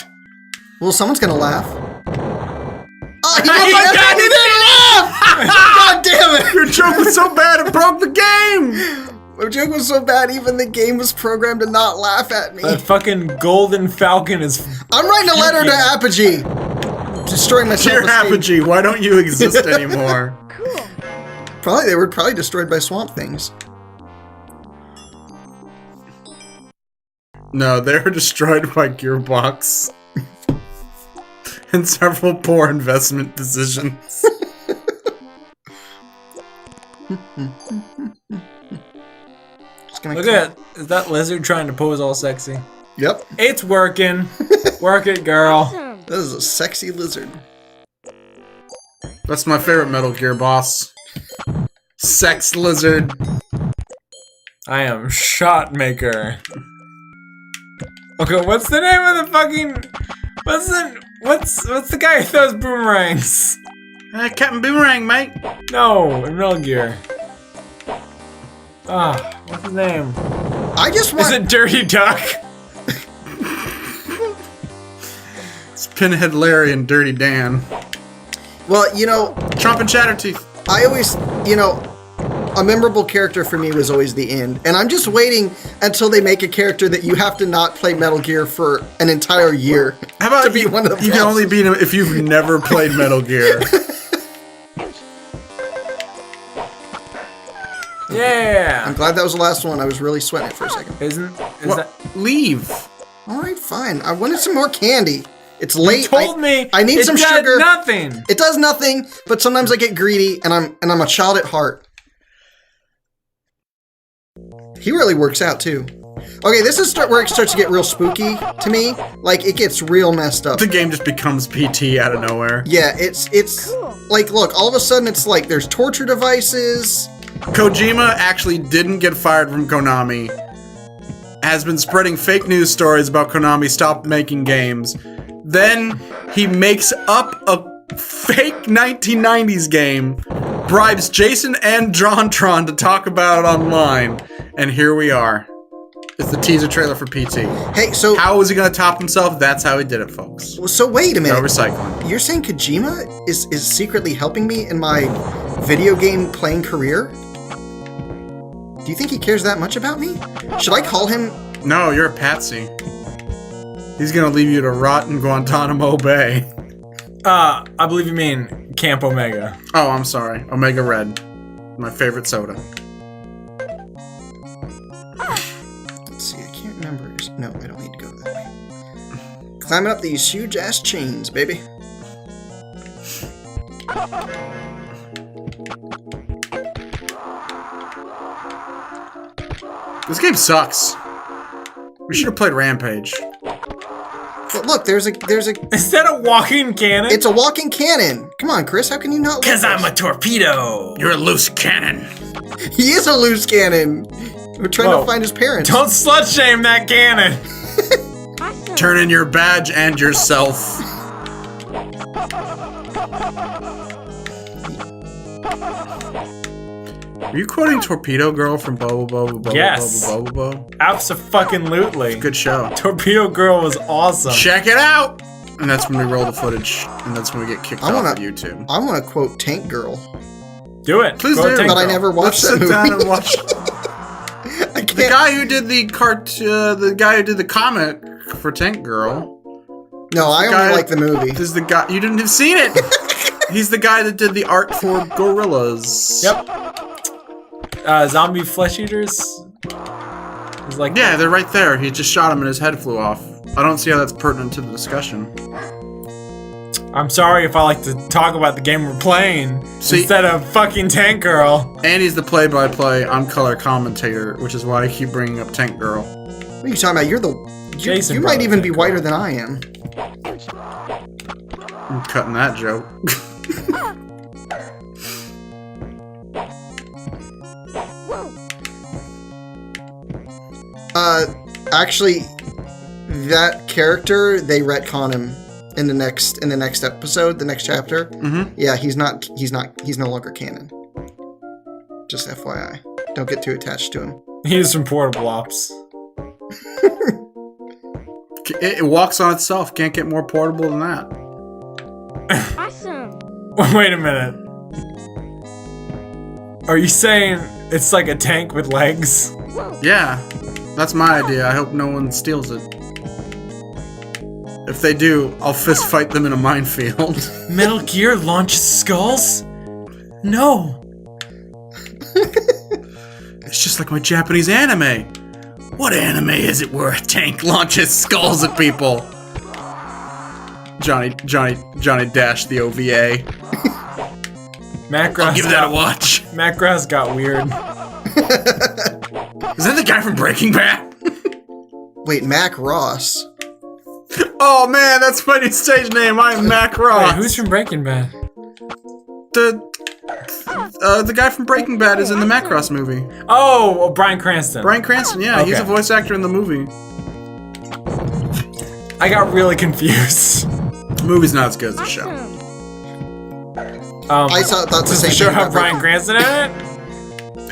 Well, someone's gonna laugh. Oh, he God, didn't laugh! God damn it! Your joke was so bad it broke the game! My joke was so bad, even the game was programmed to not laugh at me. That fucking golden falcon is... I'm writing a letter to Apogee. Destroying my Dear self-esteem. Apogee, why don't you exist anymore? Cool. They were probably destroyed by Swamp Things. No, they were destroyed by Gearbox. And several poor investment decisions. Just gonna Look at is that lizard trying to pose all sexy? Yep. It's working. Work it, girl. Awesome. That is a sexy lizard. That's my favorite Metal Gear boss. Sex Lizard. I am Shotmaker. Okay, what's the name of the fucking... What's the guy who throws boomerangs? Captain Boomerang, mate. No, in Metal Gear. What's his name? I just want... Is it Dirty Duck? It's Pinhead Larry and Dirty Dan. Well, you know, Chomp and Chatterteeth. I always, you know, a memorable character for me was always the end. And I'm just waiting until they make a character that you have to not play Metal Gear for an entire year. How about to be one of the you can only bosses. beat him if you've never played Metal Gear. Yeah. I'm glad that was the last one. I was really sweating it for a second. Is What? that... Leave. All right, fine. I wanted some more candy. It's late. Told me I need it some does sugar. nothing. It does nothing, but sometimes I get greedy, and I'm a child at heart. He really works out too. Okay, this is where it starts to get real spooky to me. Like it gets real messed up. The game just becomes PT out of nowhere. Yeah, it's Cool. like look, all of a sudden it's like there's torture devices. Kojima actually didn't get fired from Konami. Has been spreading fake news stories about Konami stopped making games. Then he makes up a fake 1990s game, bribes Jason and JonTron to talk about it online, and here we are. It's the teaser trailer for PT. Hey, so How was he gonna top himself? That's how he did it, folks. so wait a No minute. recycling. You're saying Kojima is secretly helping me in my video game playing career? Do you think he cares that much about me? Should I call him? No, you're a patsy. He's gonna leave you to rot in Guantanamo Bay. I believe you mean Camp Omega. Oh, I'm sorry. Omega Red. My favorite soda. Let's see, I can't remember. No, I don't need to go that way. Climbing up these huge ass chains, baby. This game sucks. We should have played Rampage. But look, there's a. Is that a walking cannon? It's a walking cannon. Come on, Chris. How can you not? Because I'm a torpedo. You're a loose cannon. He is a loose cannon. We're trying Whoa. to find his parents. Don't slut shame that cannon. Awesome. Turn in your badge and yourself. Are you quoting Torpedo Girl from Bobo Bobo Bobo Yes. Bobo Bobo Bobo? Abso-fucking-lutely. Good show. Torpedo Girl was awesome. Check it out! And that's when we roll the footage, and that's when we get kicked I off wanna- of YouTube. I want to quote Tank Girl, Do it. Please Go do. Tank but I Girl. never watched Let's that sit movie. down and watch. I The can't. guy who did the guy who did the comic for Tank Girl. No, I guy- only like the movie. This is the guy you didn't have seen it. He's the guy that did the art for Gorillas. Yep. Zombie flesh eaters. He's like, Yeah, they're right there. He just shot him and his head flew off. I don't see how that's pertinent to the discussion. I'm sorry if I like to talk about the game we're playing See- instead of fucking Tank Girl. And he's the play-by-play. I'm color commentator, which is why I keep bringing up Tank Girl. What are you talking about? Jason You brought might up even Tank be Girl. whiter than I am. I'm cutting that joke. Actually, that character they retcon him in the next episode, the next chapter. Mm-hmm. Yeah, he's no longer canon. Just FYI, don't get too attached to him. He's from Portable Ops. It walks on itself. Can't get more portable than that. Awesome. Wait a minute. Are you saying it's like a tank with legs? Yeah, that's my idea. I hope no one steals it. If they do, I'll fist fight them in a minefield. Metal Gear launches skulls? No. It's just like my Japanese anime. What anime is it where a tank launches skulls at people? Johnny Dash the OVA. Macross I'll give that a watch. Macross got weird. Is that the guy from Breaking Bad? Wait, Mac Ross. Oh man, that's my new stage name. I'm Mac Ross. Wait, who's from Breaking Bad? The guy from Breaking Bad is in the Macross movie. Oh, Bryan Cranston. Bryan Cranston, yeah, he's a Okay. voice actor in the movie. I got really confused. The movie's not as good as the show. Awesome. I thought the Does same the show thing have about Bryan Cranston in it?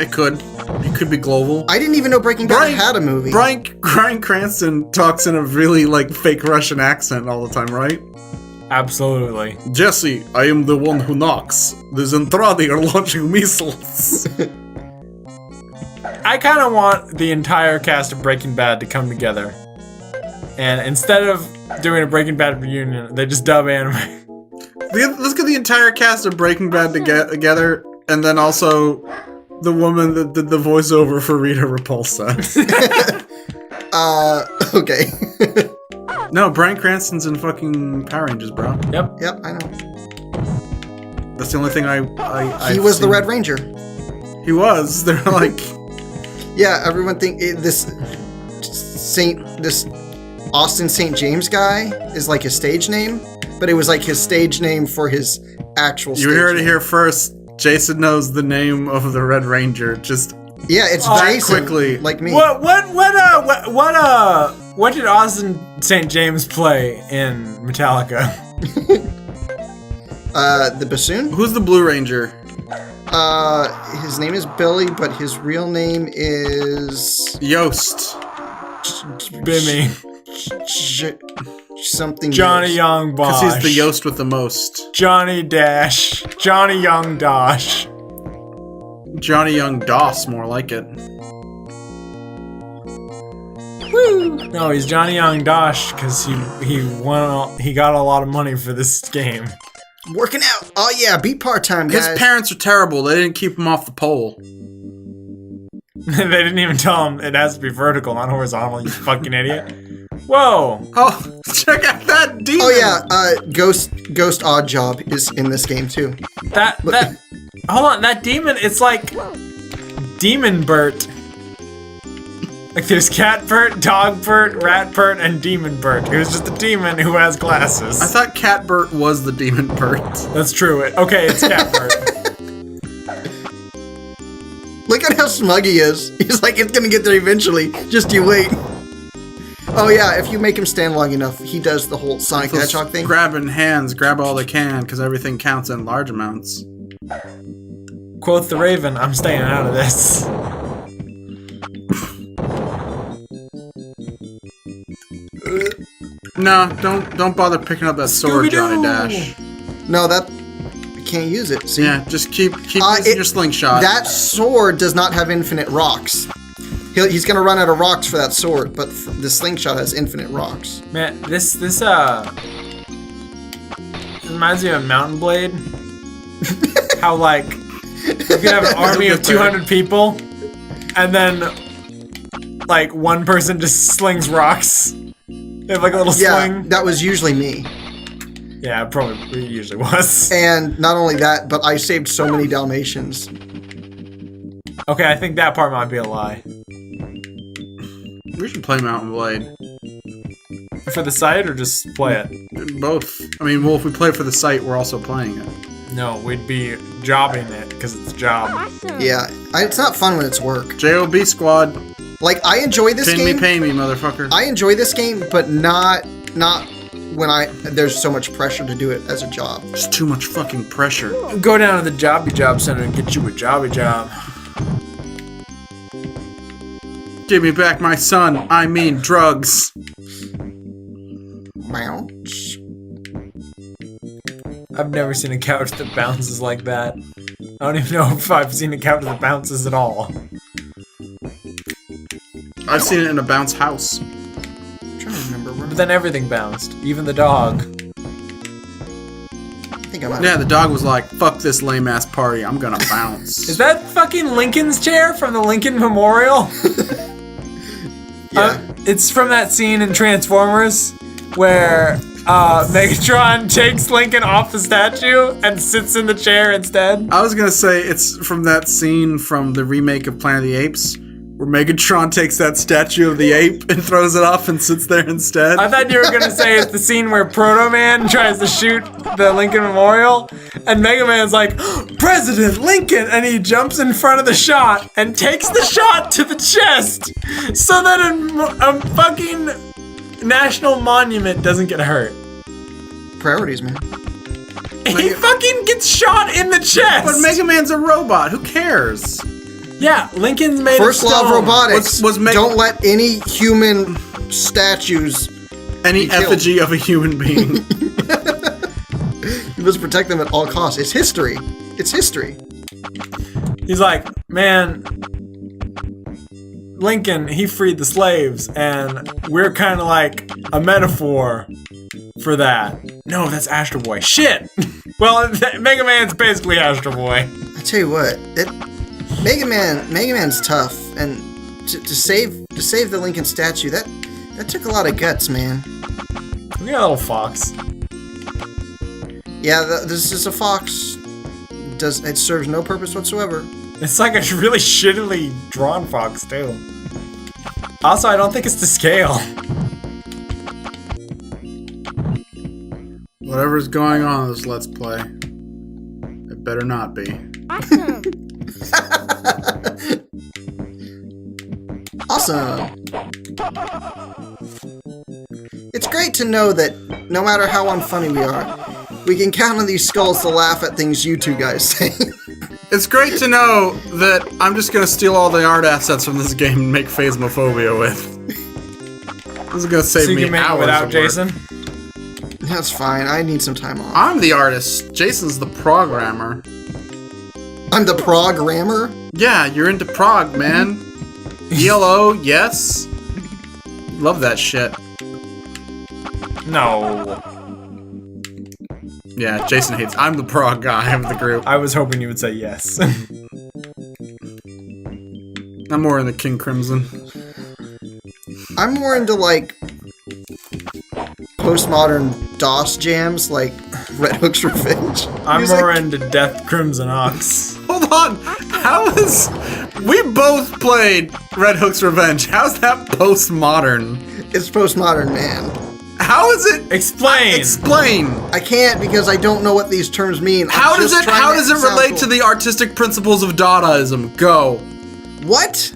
It could. It could be global. I didn't even know Breaking Bad had a movie. Bryan Cranston talks in a really like fake Russian accent all the time, right? Absolutely. Jesse, I am the one who knocks. The Zentradi are launching missiles. I kind of want the entire cast of Breaking Bad to come together. And instead of doing a Breaking Bad reunion, they just dub anime. Let's get the entire cast of Breaking Bad together, and then also the woman that did the voiceover for Rita Repulsa. Okay. No, Bryan Cranston's in fucking Power Rangers, bro. Yep. Yep, I know. That's the only thing I He was the Red Ranger. He was. They're like, Yeah, everyone think this Austin St. James guy is like his stage name, but it was like his stage name for his actual stage you heard it name. here first. Jason knows the name of the Red Ranger. Just Yeah, it's Oh, Jason. quickly. Like me. What did Austin St. James play in Metallica? The bassoon? who's the Blue Ranger? His name is Billy, but his real name is Yost. Bimmy. Something. Johnny Young Bosch. Because he's the Yost with the most. Johnny Dash. Johnny Young Dosh. Johnny Young Doss, more like it. No, he's Johnny Young Dosh because he got a lot of money for this game. Working out. Oh yeah, beat part-time, guys. His parents are terrible. They didn't keep him off the pole. They didn't even tell him it has to be vertical, not horizontal, you fucking idiot. Whoa! Oh, check out that demon. Oh yeah, Ghost Odd Job is in this game too. Hold on, that demon, it's like Demon Bert. Like there's Cat Bert, Dog Bert, Rat Bert, and Demon Bert. It was just a demon who has glasses. I thought Catbert was the demon Bert. That's true. Okay, it's Cat Bert. Look at how smug he is. He's like, it's gonna get there eventually. Just you wait. Oh yeah, if you make him stand long enough, he does the whole Sonic the Those Hedgehog thing. grabbing hands, grab all they can, because everything counts in large amounts. Quoth the Raven, I'm staying out of this. No, don't bother picking up that sword, Scooby-Doo! Johnny Dash. No, I can't use it. See? Yeah, just keep using your slingshot. That sword does not have infinite rocks. He's gonna run out of rocks for that sword, but the slingshot has infinite rocks. Man, this reminds me of Mountain Blade. How like you can have an army of 200 people, and then like one person just slings rocks. They have like a little Yeah, sling. that was usually me. Yeah, it probably usually was. And not only that, but I saved so many Dalmatians. Okay, I think that part might be a lie. We should play Mountain Blade. For the site or just play it? Both. I mean, well, if we play for the site, we're also playing it. No, we'd be jobbing it because it's a job. Awesome. Yeah, it's not fun when it's work. JOB squad. Like, I enjoy this Pin game. me, pay me, motherfucker. I enjoy this game, but not when there's so much pressure to do it as a job. There's too much fucking pressure. Go down to the Jobby Job Center and get you a Jobby Job. Give me back my son. I mean drugs. Bounce. I've never seen a couch that bounces like that. I don't even know if I've seen a couch that bounces at all. I've seen it in a bounce house. I'm trying to remember where. But then everything bounced, even the dog. I think I might. Yeah, the dog was like, fuck this lame ass party. I'm gonna bounce. Is that fucking Lincoln's chair from the Lincoln Memorial? Yeah. It's from that scene in Transformers where Megatron takes Lincoln off the statue and sits in the chair instead. I was gonna say it's from that scene from the remake of Planet of the Apes where Megatron takes that statue of the ape and throws it off and sits there instead. I thought you were gonna say it's the scene where Proto Man tries to shoot the Lincoln Memorial, and Mega Man's like, President Lincoln, and he jumps in front of the shot and takes the shot to the chest, so that a fucking national monument doesn't get hurt. Priorities, man. He fucking gets shot in the chest. But Mega Man's a robot. Who cares? Yeah, Lincoln's made First of law of stone. robotics. Was Don't let any human statues. Any Be killed. effigy of a human being. You must protect them at all costs. It's history. It's history. He's like, man, Lincoln, he freed the slaves, and we're kind of like a metaphor for that. No, that's Astro Boy. Shit! Well, Mega Man's basically Astro Boy. I tell you what, Mega Man's tough, and to save the Lincoln statue, that took a lot of guts, man. Look at that little fox. Yeah, this is a fox. It serves no purpose whatsoever. It's like a really shittily drawn fox, too. Also, I don't think it's to scale. Whatever's going on in this Let's Play, it better not be. Awesome. Awesome. It's great to know that no matter how unfunny we are, we can count on these skulls to laugh at things you two guys say. It's great to know that I'm just gonna steal all the art assets from this game and make Phasmophobia with. This is gonna save So you me can make it hours without of work. Jason? That's fine. I need some time off. I'm the artist. Jason's the programmer. I'm the programmer. Yeah, you're into prog, man. ELO, yes. Love that shit. No. Yeah, Jason hates. I'm the prog guy of the group. I was hoping you would say yes. I'm more into King Crimson. I'm more into like postmodern DOS jams, like Red Hook's Revenge. I'm music. more into Death Crimson Ox. Hold on. How is... We both played Red Hook's Revenge. How's that postmodern? It's postmodern, man. How is it... Explain. Explain. I can't because I don't know what these terms mean. How does it relate to the artistic principles of Dadaism? Go. What?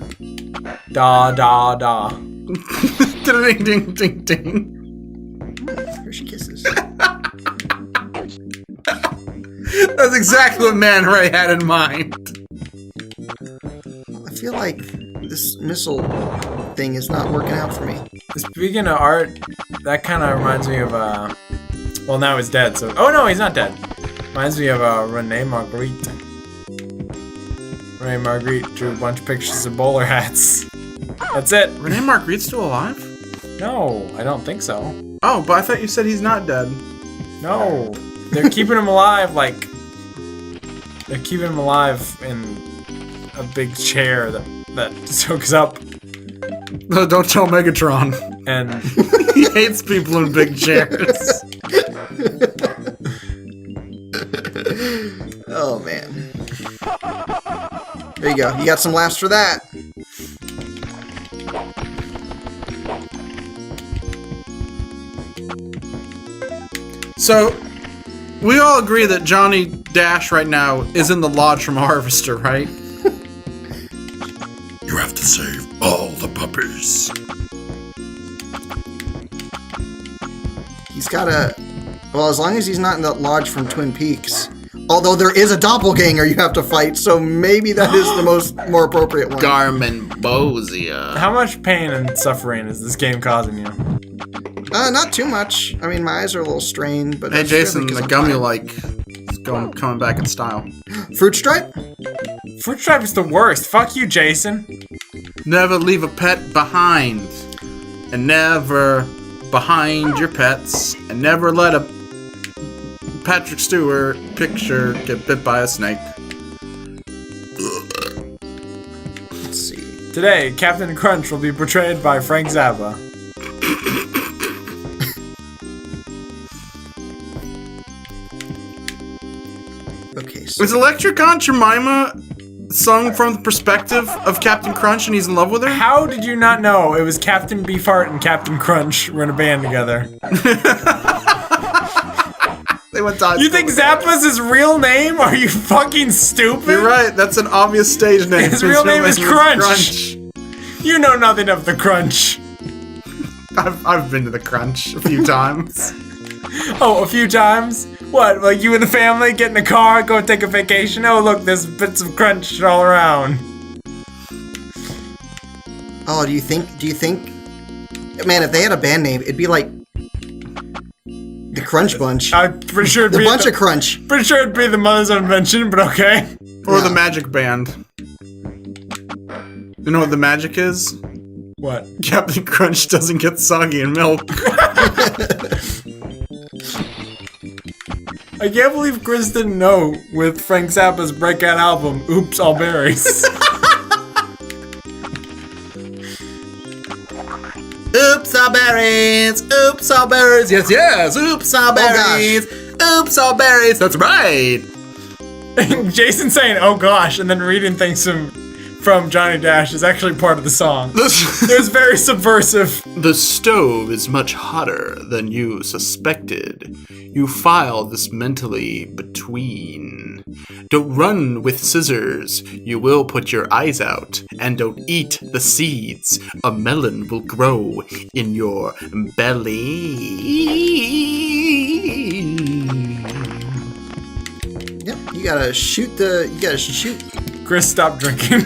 Da da da. Ding ding ding ding. Here she kisses. That's exactly what Man Ray had in mind. I feel like this missile thing is not working out for me. Speaking of art, that kind of reminds me of well, now he's dead. So, oh no, he's not dead. Reminds me of Rene Magritte. Rene Magritte drew a bunch of pictures of bowler hats. That's it. Rene Magritte's still alive? No, I don't think so. Oh, but I thought you said he's not dead. No, they're keeping him alive. Like they're keeping him alive in a big chair that soaks up. No, don't tell Megatron. And He hates people in big chairs. Oh man. There you go. You got some laughs for that. So, we all agree that Johnny Dash right now is in the lodge from Harvester, right? You have to save all the puppies. He's got a... Well, as long as he's not in that lodge from Twin Peaks. Although there is a doppelganger you have to fight, so maybe that is the more appropriate one. Garmin Bozia. how much pain and suffering is this game causing you? Not too much. I mean, my eyes are a little strained, but... Hey that's Jason, really 'cause the I'm gum you fine. like is coming back in style. Fruit Stripe? Fruit Stripe is the worst. Fuck you, Jason. Never leave a pet behind. And never behind your pets. And never let a Patrick Stewart picture get bit by a snake. Let's see. Today, Captain Crunch will be portrayed by Frank Zappa. Okay, so... Is Electric Aunt Jemima sung from the perspective of Captain Crunch and he's in love with her? How did you not know it was Captain Beefheart and Captain Crunch were in a band together? They went to high You school think together. Zappa's his real name? Are you fucking stupid? You're right, that's an obvious stage name. His real name is Crunch. You know nothing of the Crunch. I've been to the Crunch a few times. Oh, a few times? What, like you and the family get in a car, go take a vacation? Oh, look, there's bits of Crunch all around. Oh, do you think... Man, if they had a band name, it'd be like... The Crunch Bunch. I'm pretty sure it'd The be Bunch of Crunch. Pretty sure it'd be the Mother's Invention, but okay. Or Yeah. the Magic Band. You know what the magic is? What? Captain Crunch doesn't get soggy in milk. I can't believe Chris didn't know with Frank Zappa's breakout album, Oops, All Berries. Oops, all berries. Oops, all berries. Yes, yes. Oops, all berries. Oops, all berries. That's right. Jason saying, oh gosh, and then reading things from Johnny Dash is actually part of the song. It was very subversive. The stove is much hotter than you suspected. You file this mentally between. Don't run with scissors, you will put your eyes out. And don't eat the seeds, a melon will grow in your belly. Yep, you gotta shoot. Chris, stop drinking.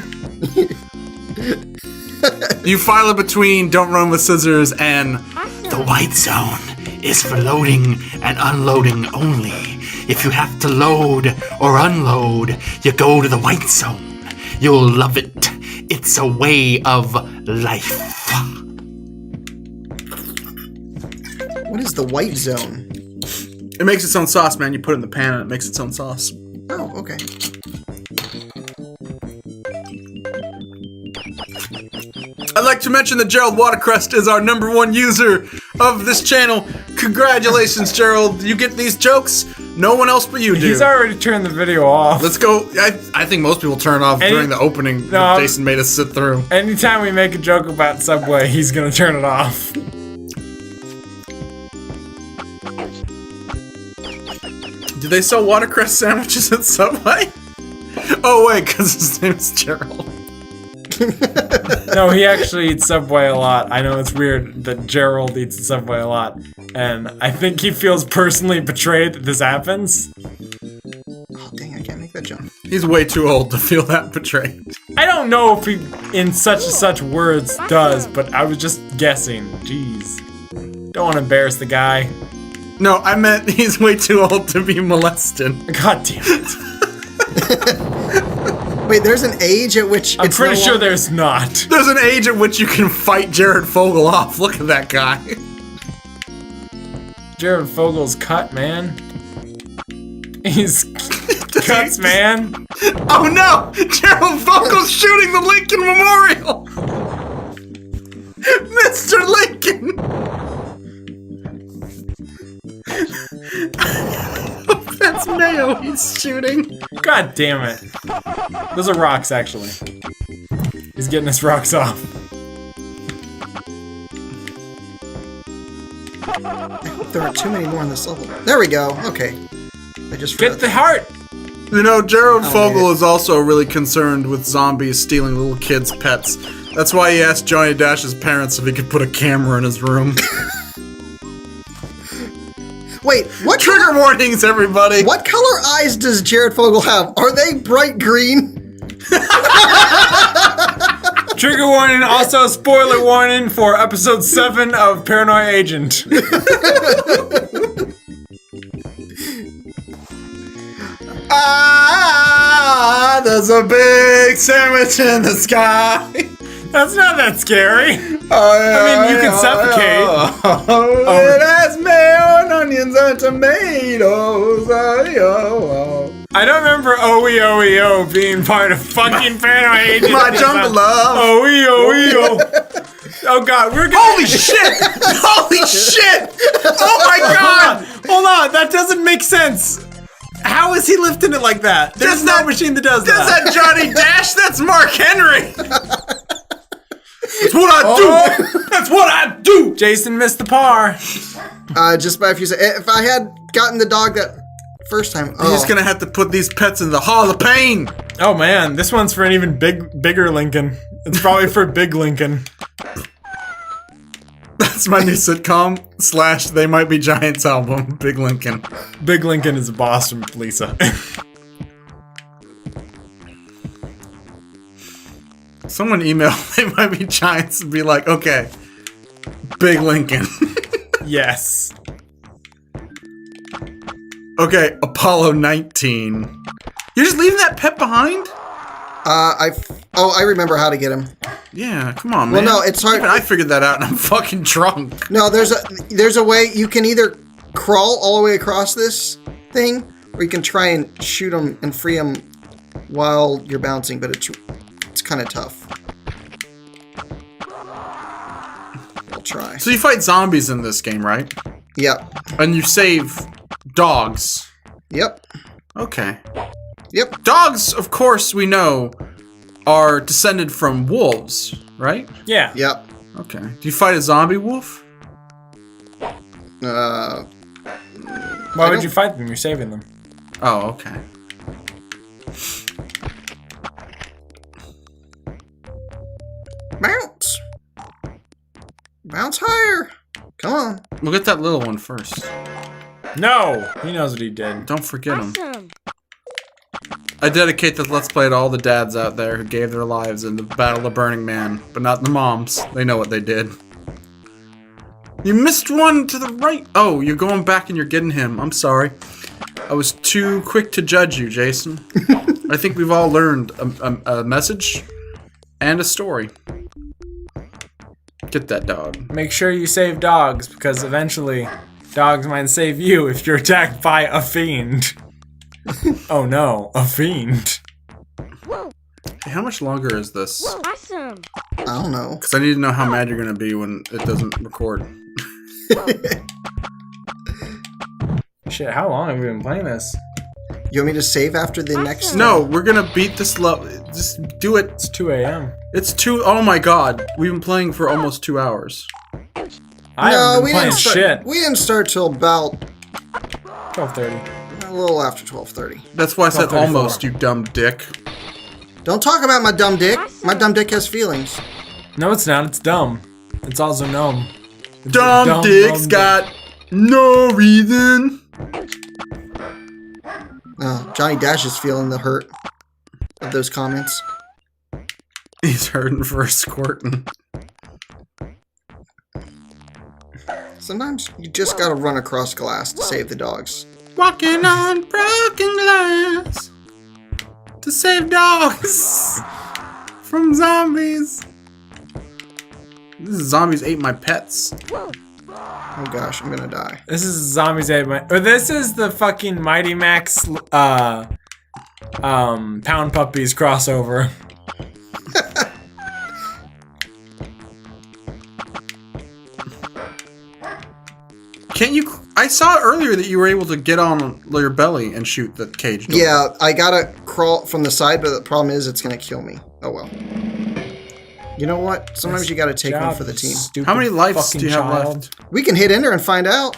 You file it between don't run with scissors and The white zone is for loading and unloading only. If you have to load or unload, you go to the white zone. You'll love it. It's a way of life. the white zone? It makes its own sauce, man. You put it in the pan and it makes its own sauce. Oh, okay. I'd like to mention that Gerald Watercrest is our #1 user of this channel. Congratulations, Gerald. You get these jokes. No one else but you do. He's already turned the video off. Let's go. I think most people turn off during the opening that Jason made us sit through. Anytime we make a joke about Subway, he's gonna turn it off. Do they sell watercress sandwiches at Subway? Oh wait, because his name's Gerald. No, he actually eats Subway a lot. I know it's weird that Gerald eats Subway a lot. And I think he feels personally betrayed that this happens. Oh, dang, I can't make that jump. He's way too old to feel that betrayed. I don't know if he, in such words, does, but I was just guessing. Jeez. Don't want to embarrass the guy. No, I meant he's way too old to be molested. God damn it. Wait, there's an age at which I'm it's pretty no sure longer- there's not. There's an age at which you can fight Jared Fogle off. Look at that guy. Jared Fogel's cut, man. He's cuts, man. Oh no! Gerald Fogle's shooting the Lincoln Memorial! Mr. Lincoln! That's Mayo he's shooting. God damn it. Those are rocks, actually. He's getting his rocks off. I hope there aren't too many more on this level. There we go. Okay. I just Get the heart! You know, Gerald Oh, Fogle man. is also really concerned with zombies stealing little kids' pets. That's why he asked Johnny Dash's parents if he could put a camera in his room. Wait, what Trigger warnings, everybody! What color eyes does Jared Fogle have? Are they bright green? Trigger warning, also spoiler warning for episode 7 of Paranoia Agent. Ah, there's a big sandwich in the sky. That's not that scary. I mean, you can suffocate. It has mayo and onions and tomatoes. I don't remember OEOEO being part of fucking Paranoia Agent. My jungle love. OEOEO. Oh god, we're gonna. Holy shit! Holy shit! Oh my god! Hold on, that doesn't make sense. How is he lifting it like that? There's no machine that does that. That's that Johnny Dash. That's Mark Henry. That's what I do. That's what I do. Jason missed the par. Just by a few seconds. If I had gotten the dog that first time, You're just gonna have to put these pets in the Hall of Pain. Oh man, this one's for an even bigger Lincoln. It's probably for Big Lincoln. That's my new sitcom / They Might Be Giants album. Big Lincoln. Big Lincoln is a Boston Lisa. Someone email They Might Be Giants and be like, okay, Big Lincoln. Yes. Okay, Apollo 19. You're just leaving that pet behind? I remember how to get him. Yeah, come on, Well, man. no, it's hard- Even I figured that out and I'm fucking drunk. No, there's a way you can either crawl all the way across this thing, or you can try and shoot him and free him while you're bouncing, but it's kind of tough. I'll try. So you fight zombies in this game, right? Yep. And you save dogs. Yep. Okay. Yep. Dogs, of course, we know, are descended from wolves, right? Yeah. Yep. Okay. Do you fight a zombie wolf? Why would you fight them? You're saving them. Oh, okay. Bounce. Bounce higher. Come on. We'll get that little one first. No! He knows what he did. Don't forget him. Awesome. I dedicate this Let's Play to all the dads out there who gave their lives in the Battle of Burning Man, but not the moms. They know what they did. You missed one to the right. Oh, you're going back and you're getting him. I'm sorry. I was too quick to judge you, Jason. I think we've all learned a message and a story. Get that dog. Make sure you save dogs, because eventually Dogs might save you if you're attacked by a fiend. Oh no, a fiend. Hey, how much longer is this? Awesome. I don't know. Because I need to know how mad you're gonna be when it doesn't record. Shit, how long have we been playing this? You want me to save after the next? No, we're gonna beat this level. Just do it. It's 2 a.m. It's 2. Oh my god, we've been playing for almost 2 hours. I haven't been playing shit. We didn't start till about 12:30. a little after 12:30. That's why I said 12:34. almost, you dumb dick. Don't talk about my dumb dick. My dumb dick has feelings. No, it's not. It's dumb. It's also gnome. It's Dumb dick's dumb got no reason. Johnny Dash is feeling the hurt of those comments. He's hurting for squirting. Sometimes you just gotta run across glass to save the dogs. Walking on broken glass to save dogs from zombies. This is Zombies Ate My Pets. Oh gosh, I'm gonna die. This is Zombies Ate My... Or this is the fucking Mighty Max, Pound Puppies crossover. Can't you? I saw earlier that you were able to get on your belly and shoot the cage door. Yeah, I gotta crawl from the side, but the problem is it's gonna kill me. Oh well. You know what? Sometimes you gotta take one for the team. How many lives do you have left? We can hit enter and find out.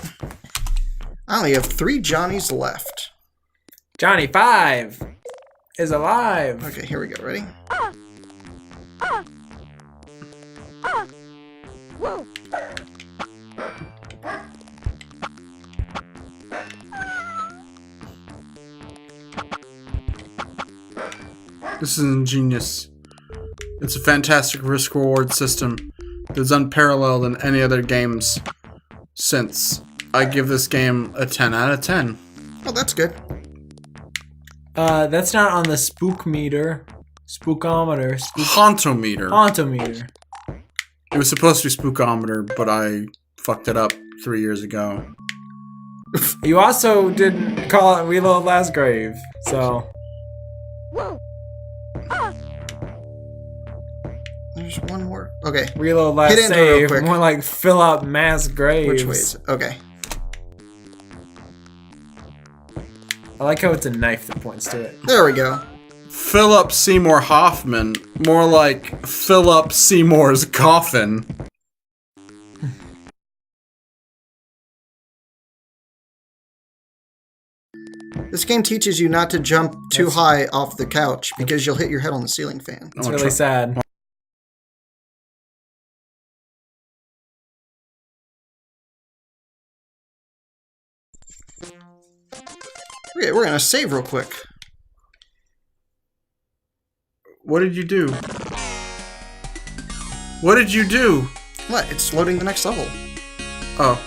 I only have 3 Johnnies left. Johnny 5 is alive. Okay, here we go. Ready? This is ingenious. It's a fantastic risk-reward system that's unparalleled in any other games since. I give this game a 10 out of 10. Oh, that's good. That's not on the spook meter. Spookometer. Hauntometer. Hauntometer. It was supposed to be Spookometer, but I fucked it up 3 years ago. You also didn't call it Reload Last Grave, so... There's one more. Okay. Reload Last Hit enter real Save. quick. More like fill up mass graves. Which way is it? Okay. I like how it's a knife that points to it. There we go. Philip Seymour Hoffman. More like Philip Seymour's coffin. This game teaches you not to jump too high off the couch because you'll hit your head on the ceiling fan. It's really sad. Okay, we're gonna save real quick. What did you do? What did you do? What? It's loading the next level. Oh,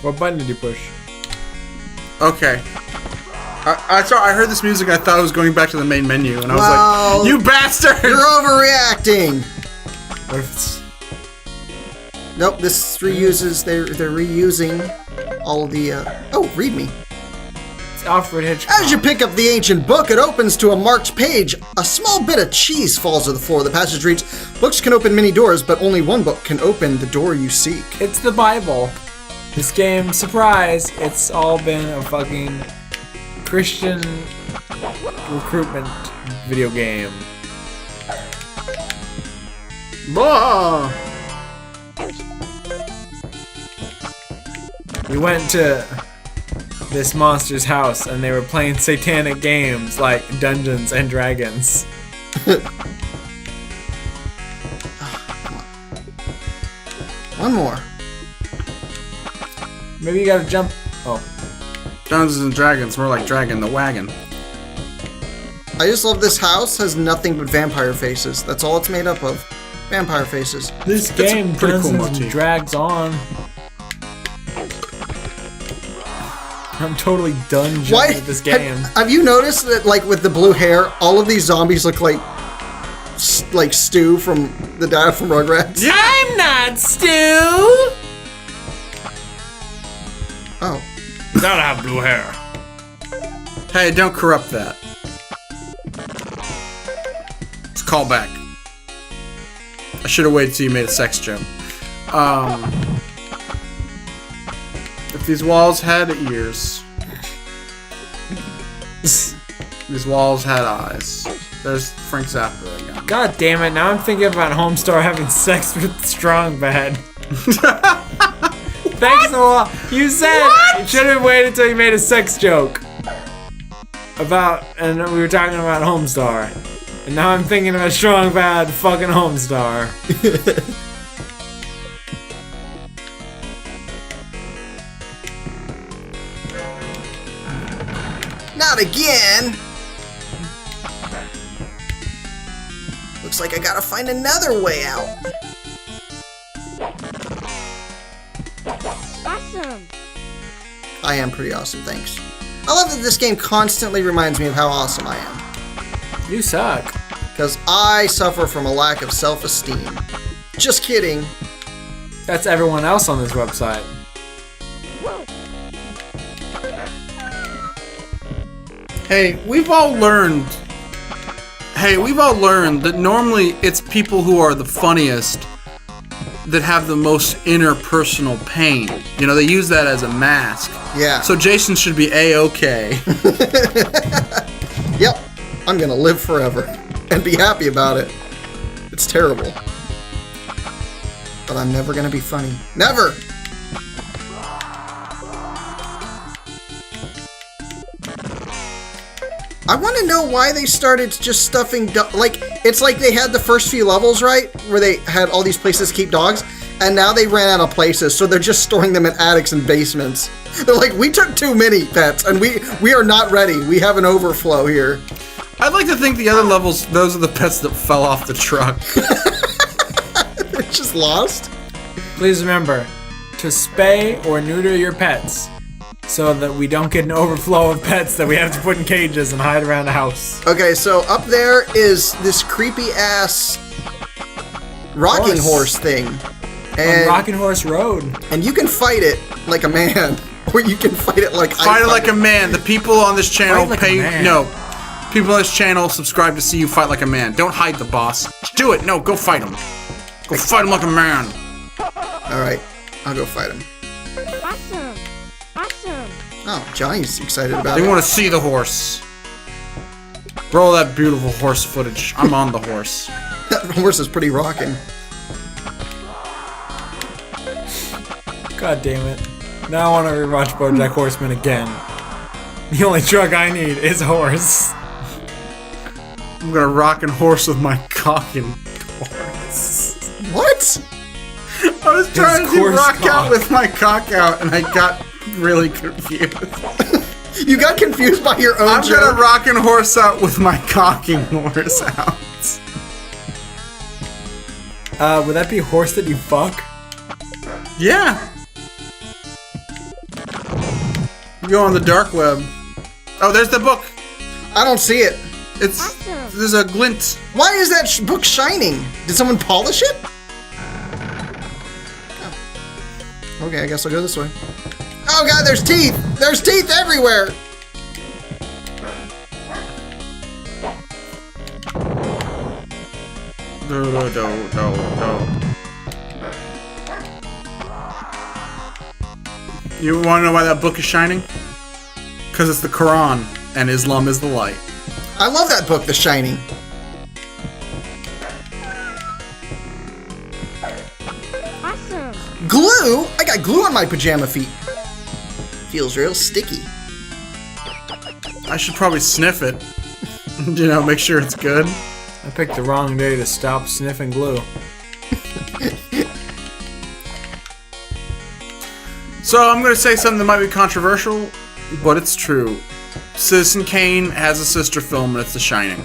What button did you push? okay. I heard this music. I thought it was going back to the main menu, and I was Well, like, "You bastard!" You're overreacting! What if it's... Nope, this reuses, they're reusing all of the, oh, read me. It's Alfred Hitchcock. As you pick up the ancient book, it opens to a marked page. A small bit of cheese falls to the floor. The passage reads, books can open many doors, but only one book can open the door you seek. It's the Bible. This game, surprise, it's all been a fucking Christian recruitment video game. Blah. We went to this monster's house and they were playing satanic games like Dungeons and Dragons. One more. Maybe you gotta jump. Oh. Dungeons and Dragons, more like Dragon the Wagon. I just love this house has nothing but vampire faces. That's all it's made up of. Vampire faces. This That's a game pretty cool Dungeons and motif. drags on. I'm totally done with this game. Have you noticed that, like, with the blue hair, all of these zombies look like Stu from the dad from Rugrats? I'm not Stu! Oh. You gotta have blue hair. Hey, don't corrupt that. It's a callback. I should have waited till you made a sex joke. If these walls had ears, these walls had eyes. There's Frank Zappa again. God damn it, now I'm thinking about Homestar having sex with Strong Bad. Thanks a lot. You said you should have waited till you made a sex joke. And we were talking about Homestar. And now I'm thinking about Strong Bad fucking Homestar. Not again! Looks like I gotta find another way out. Awesome. I am pretty awesome, thanks. I love that this game constantly reminds me of how awesome I am. You suck. Because I suffer from a lack of self-esteem. Just kidding. That's everyone else on this website. Hey, we've all learned that normally it's people who are the funniest that have the most interpersonal pain. You know, they use that as a mask. Yeah. So Jason should be A-okay. Yep. I'm gonna live forever. And be happy about it. It's terrible. But I'm never gonna be funny. Never! I want to know why they started just stuffing it's like they had the first few levels, right? Where they had all these places to keep dogs, and now they ran out of places, so they're just storing them in attics and basements. They're like, we took too many pets, and we are not ready. We have an overflow here. I'd like to think the other levels, those are the pets that fell off the truck. They're just lost. Please remember to spay or neuter your pets so that we don't get an overflow of pets that we have to put in cages and hide around the house. Okay, so up there is this creepy-ass rocking horse thing. On And, Rockin' Horse Road. and you can fight it like a man, or you can fight it like Fight it like a man. The people on this channel Fight like a man. people on this channel subscribe to see you fight like a man. Don't hide the boss. Just do it. No, go fight him. Go fight him like a man. Alright, I'll go fight him. Awesome. Awesome. Oh, Johnny's excited about They it. want to see the horse. Roll that beautiful horse footage. I'm on the horse. That horse is pretty rocking. God damn it. Now I want to rewatch BoJack Horseman again. The only drug I need is a horse. I'm gonna rock and horse with my cock and horse. What? I was trying to coarse rock cock. out with my cock out, and I got really confused. You got confused by your own I'm joke? gonna rock and horse out with my cocking horse out. Would that be a horse that you fuck? Yeah. You go on the dark web. Oh, there's the book. I don't see it. It's Awesome. there's a glint. Why is that book shining? Did someone polish it? Oh. Okay, I guess I'll go this way. Oh god, there's teeth! There's teeth everywhere! You want to know why that book is shining? Because it's the Quran, and Islam is the light. I love that book, The Shining. Awesome. Glue? I got glue on my pajama feet. Feels real sticky. I should probably sniff it. You know, make sure it's good. I picked the wrong day to stop sniffing glue. So I'm going to say something that might be controversial, but it's true. Citizen Kane has a sister film, and it's The Shining.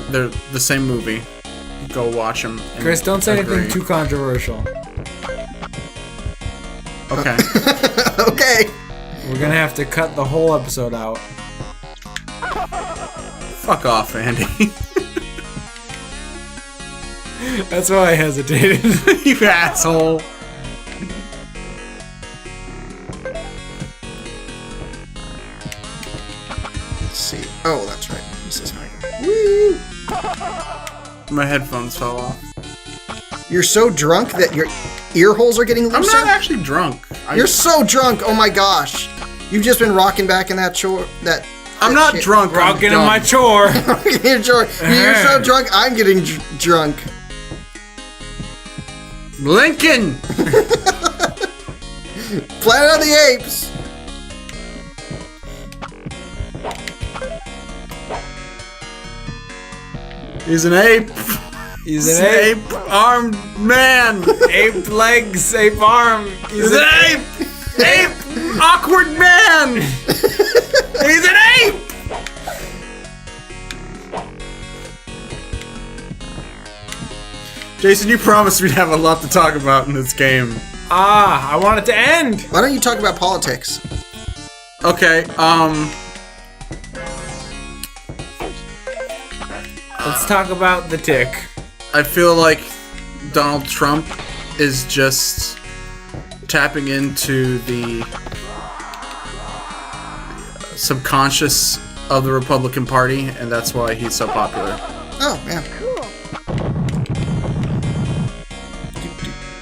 They're the same movie. Go watch them. Chris, don't say anything too controversial. Okay. Okay. We're gonna have to cut the whole episode out. Fuck off, Andy. That's why I hesitated. You asshole. see. Oh, that's right. This is how I go. Woo! My headphones fell off. You're so drunk that your ear holes are getting looser? I'm not actually drunk. You're so drunk. Oh my gosh. You've just been rocking back in that chore. I'm not drunk. I'm Rocking in dumb. my chore. You're so drunk. I'm getting drunk. Lincoln! Planet of the Apes. He's an ape. He's an ape. Armed man. Ape legs, ape arm. He's an ape. Ape. Awkward man. He's an ape. Jason, you promised we'd have a lot to talk about in this game. I want it to end. Why don't you talk about politics? Okay, Let's talk about the tick. I feel like Donald Trump is just tapping into the subconscious of the Republican Party, and that's why he's so popular. Oh, yeah.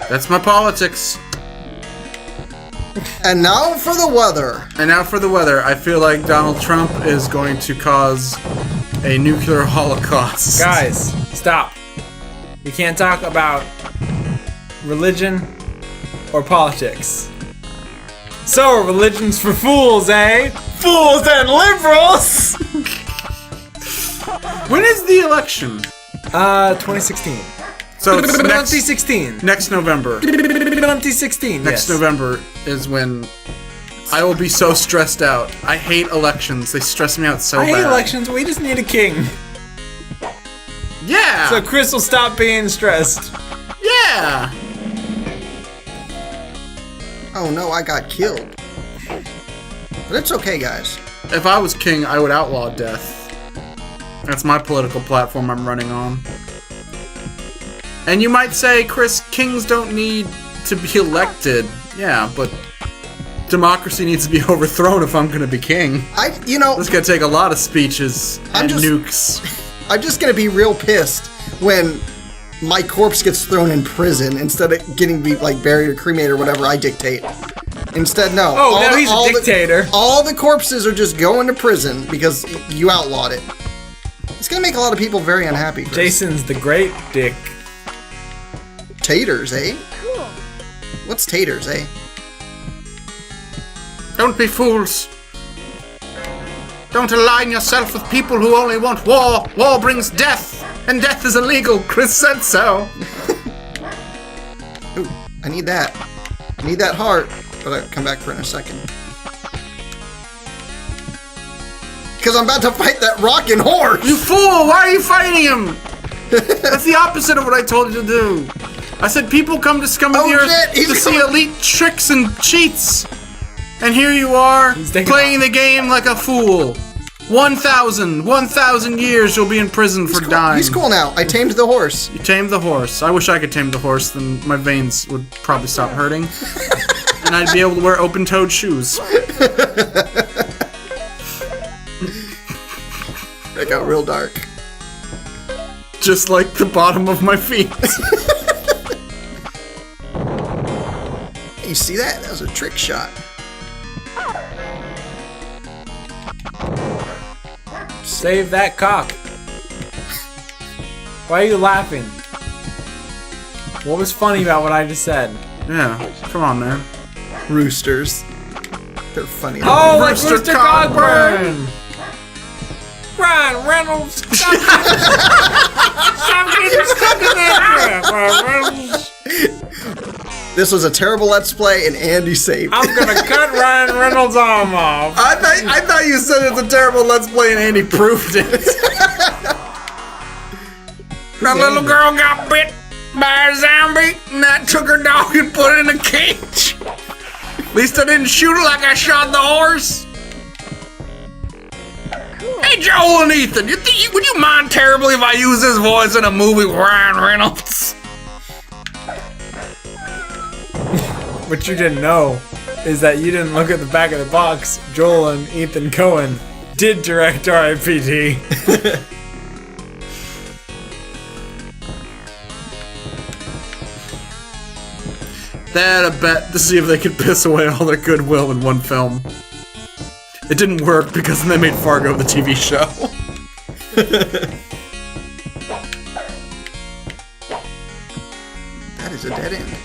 That's my politics. And now for the weather. And now for the weather. I feel like Donald Trump is going to cause a nuclear holocaust. Guys, stop. We can't talk about religion or politics. So, religion's for fools, eh? Fools and liberals! When is the election? 2016. So it's next, 2016. next November. 2016, Next yes. November is when I will be so stressed out. I hate elections. They stress me out so I bad. hate elections. We just need a king. Yeah. So Chris will stop being stressed. yeah. Oh no, I got killed. But it's okay, guys. If I was king, I would outlaw death. That's my political platform I'm running on. And you might say, Chris, kings don't need to be elected. Yeah, but democracy needs to be overthrown if I'm gonna be king. It's gonna take a lot of speeches and nukes. I'm just gonna be real pissed when my corpse gets thrown in prison instead of getting to be like buried or cremated or whatever I dictate. Instead, no. Oh, now he's a dictator. All the corpses are just going to prison because you outlawed it. It's gonna make a lot of people very unhappy. Chris. Jason's the great dick. Taters, eh? Cool. What's taters, eh? Don't be fools. Don't align yourself with people who only want war. War brings death, and death is illegal. Chris said so. Ooh, I need that. I need that heart, but I'll come back for it in a second. Because I'm about to fight that rockin' horse! You fool! Why are you fighting him? That's the opposite of what I told you to do. I said people come to Scum of the Earth shit, to see elite tricks and cheats. And here you are, taking playing the game like a fool. 1,000 years you'll be in prison for dying. He's cool now. I tamed the horse. You tamed the horse. I wish I could tame the horse, then my veins would probably stop hurting. And I'd be able to wear open-toed shoes. That got real dark. Just like the bottom of my feet. You see that? That was a trick shot. Save that cock. Why are you laughing? What was funny about what I just said? Yeah, come on, man. Roosters. They're funny. Oh, like Rooster Rooster Cogburn! Cogburn! Ryan Reynolds, stop, stop getting stuck in that trap, Ryan Reynolds. This was a terrible Let's Play, and Andy saved. I'm gonna cut Ryan Reynolds' arm off. I thought you said it's a terrible Let's Play and Andy proved it. That little girl got bit by a zombie and that took her dog and put it in a cage. At least I didn't shoot her like I shot the horse. Hey, Joel and Ethan, would you mind terribly if I use this voice in a movie with Ryan Reynolds? What you didn't know is that you didn't look at the back of the box, Joel and Ethan Cohen. did direct R.I.P.D. They had a bet to see if they could piss away all their goodwill in one film. It didn't work because then they made Fargo the TV show. That is a dead end.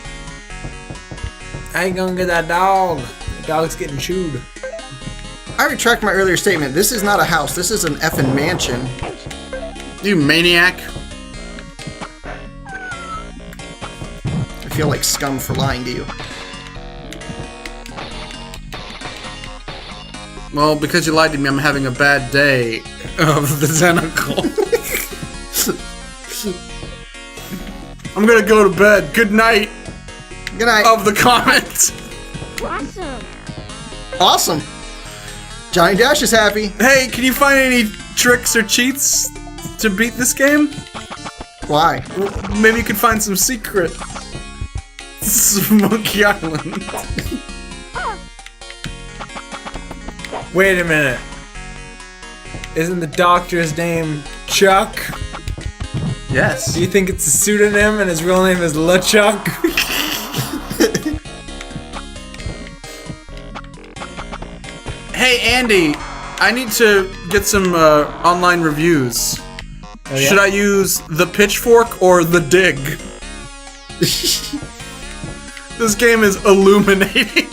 I ain't gonna get that dog. The dog's getting chewed. I retract my earlier statement. This is not a house. This is an effing mansion. You maniac. I feel like scum for lying to you. Well, because you lied to me, I'm having a bad day of the tentacle. I'm gonna go to bed. Good night Good night. of the comments. Awesome. Awesome. Johnny Dash is happy. Hey, can you find any tricks or cheats to beat this game? Why? Well, maybe you could find some secret. Monkey Island. Wait a minute. Isn't the doctor's name Chuck? Yes. Do you think it's a pseudonym and his real name is LeChuck? Hey, Andy, I need to get some online reviews. Oh, yeah? Should I use the Pitchfork or the Dig? This game is illuminating.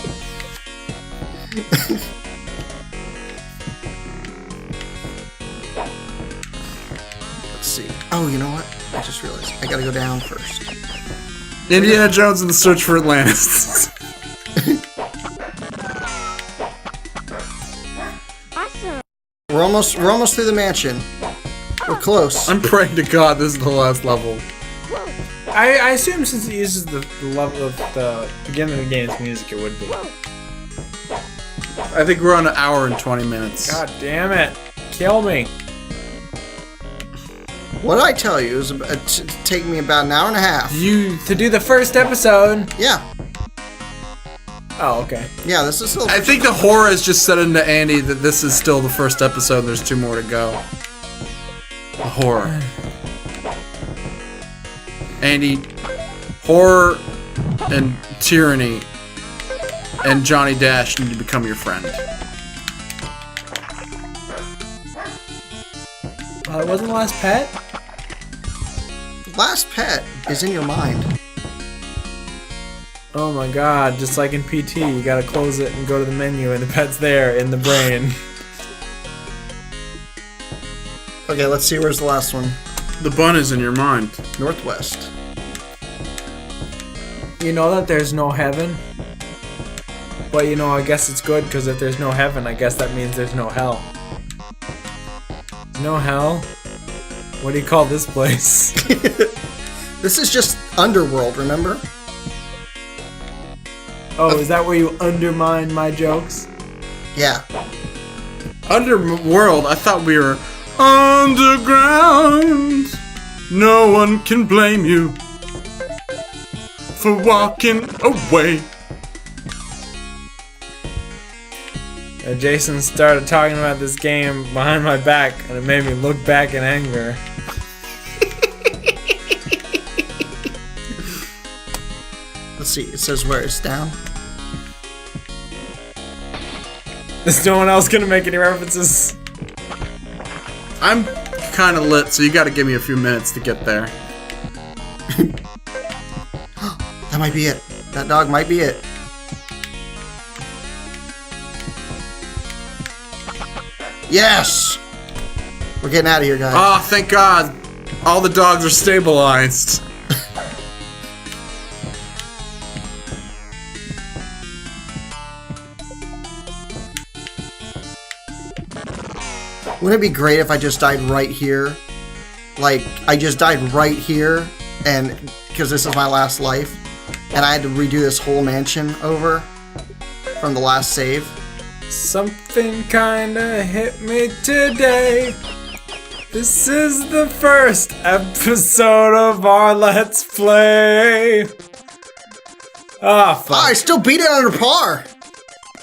Let's see. Oh, you know what? I just realized. I gotta go down first. Indiana Jones and the Search for Atlantis. Awesome. We're almost through the mansion. We're close. I'm praying to God this is the last level. I assume since it uses the level of the beginning of the game's music, it would be. I think we're on 1 hour and 20 minutes. God damn it. Kill me. What did I tell you? It was take me about an hour and a half. To do the first episode. Yeah. Oh, okay. Yeah, this is still... I think the horror has just said into Andy that this is still the first episode. There's 2 more to go. The horror. Andy, horror and tyranny and Johnny Dash need to become your friend. It wasn't the last pet? Last pet is in your mind. Oh my god, just like in PT, you gotta close it and go to the menu and the pet's there in the brain. Okay, let's see. Where's the last one? The bun is in your mind. Northwest. You know that there's no heaven? But you know, I guess it's good, because if there's no heaven, I guess that means there's no hell. No hell? What do you call this place? This is just Underworld, remember? Oh, is that where you undermine my jokes? Yeah. Underworld, I thought we were underground. No one can blame you for walking away. Jason started talking about this game behind my back, and it made me look back in anger. Let's see. It says where it's down. Is no one else gonna make any references? I'm kind of lit, so you got to give me a few minutes to get there. That might be it. That dog might be it. Yes! We're getting out of here, guys. Oh, thank God. All the dogs are stabilized. Wouldn't it be great if I just died right here? Like, I just died right here, and because this is my last life, and I had to redo this whole mansion over from the last save. Something kinda hit me today. This is the first episode of our Let's Play. Ah, fuck. Ah, I still beat it under par!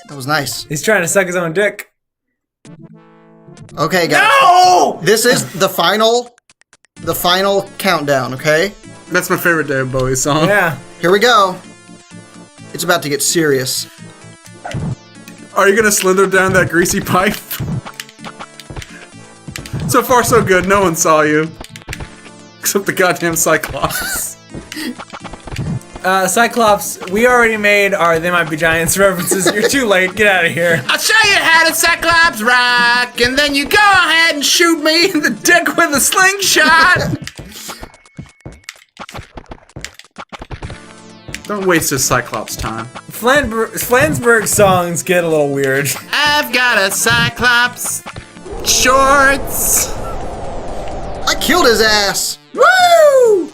That was nice. He's trying to suck his own dick. Okay, guys. No! This is the final countdown, okay? That's my favorite David Bowie song. Yeah. Here we go. It's about to get serious. Are you gonna slither down that greasy pipe? So far, so good. No one saw you. Except the goddamn Cyclops. Cyclops, we already made our They Might Be Giants references. You're too late. Get out of here. I'll show you how to Cyclops rock, and then you go ahead and shoot me in the dick with a slingshot! Don't waste his Cyclops time. Flansburgh songs get a little weird. I've got a Cyclops shorts. I killed his ass. Woo!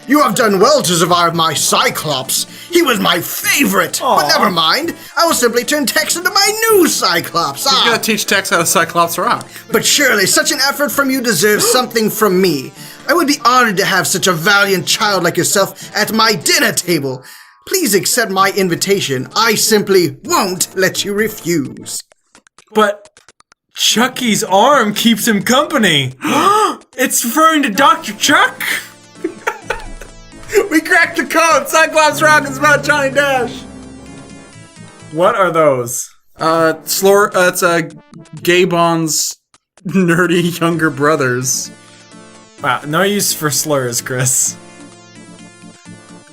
You have done well to survive my Cyclops. He was my favorite. But never mind. I will simply turn Tex into my new Cyclops. You gotta teach Tex how to Cyclops rock. But surely such an effort from you deserves something from me. I would be honored to have such a valiant child like yourself at my dinner table. Please accept my invitation. I simply won't let you refuse. But Chucky's arm keeps him company. It's referring to Dr. Chuck. We cracked the code! Cyclops rock is about Johnny Dash! What are those? It's Gabon's nerdy younger brothers. Wow, no use for slurs, Chris.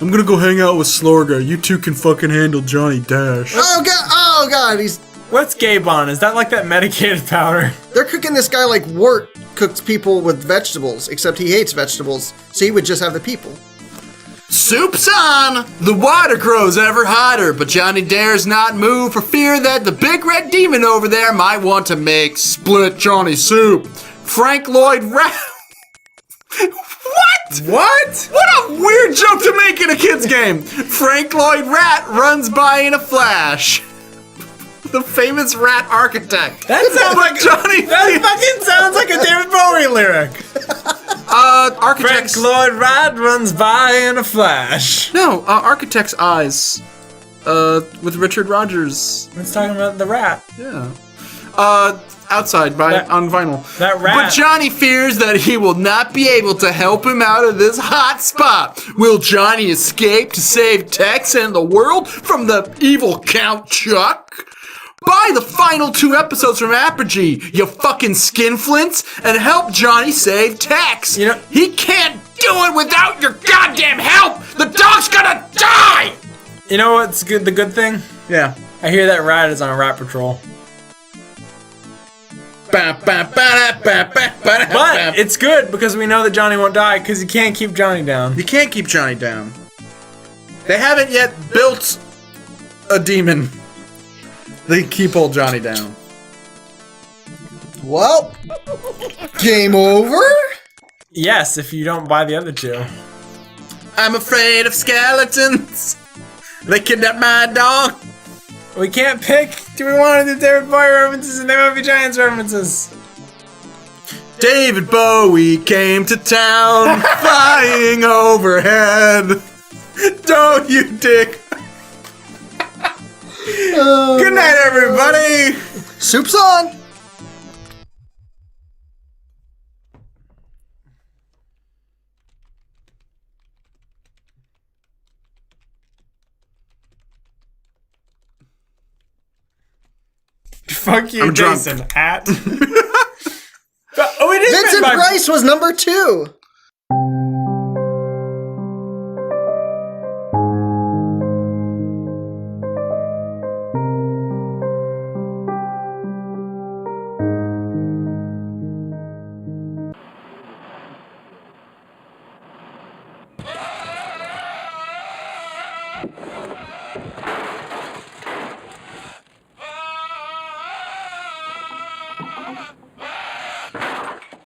I'm gonna go hang out with Slorga. You two can fucking handle Johnny Dash. Oh god, What's Gabon? Is that like that medicated powder? they're cooking this guy like Wart cooks people with vegetables, except he hates vegetables, so he would just have the people. Soup's on! The water grows ever hotter, but Johnny dares not move for fear that the big red demon over there might want to make split Johnny soup. Frank Lloyd Wright. What? What? What a weird joke to make in a kid's game! Frank Lloyd Wright runs by in a flash. The famous rat architect. That sounds like Johnny. That fucking sounds like a David Bowie lyric. Frank Architect's. Lloyd Wright runs by in a flash. No, Architect's Eyes. With Richard Rogers. It's talking about the rat. Yeah. Outside on vinyl. That rat. But Johnny fears that he will not be able to help him out of this hot spot. Will Johnny escape to save Tex and the world from the evil Count Chuck? Buy the final 2 episodes from Apogee, you fucking skinflints, and help Johnny save Tex. You know- he can't do it without your goddamn help. The dog's gonna die. You know what's good? The good thing? Yeah. I hear that rat is on Rat Patrol. But it's good because we know that Johnny won't die because you can't keep Johnny down. You can't keep Johnny down. They haven't yet built a demon. They keep old Johnny down. Well, game over? Yes, if you don't buy the other 2. I'm afraid of skeletons. They kidnapped my dog. We can't pick. Do we want to do David Bowie references and They Might Be Giants references? David Bowie came to town, flying overhead. Don't you dick. Good night, everybody. Soup's on! Fuck you, I'm drunk. Jason. At. Oh, it is Vincent written by- Price was number 2!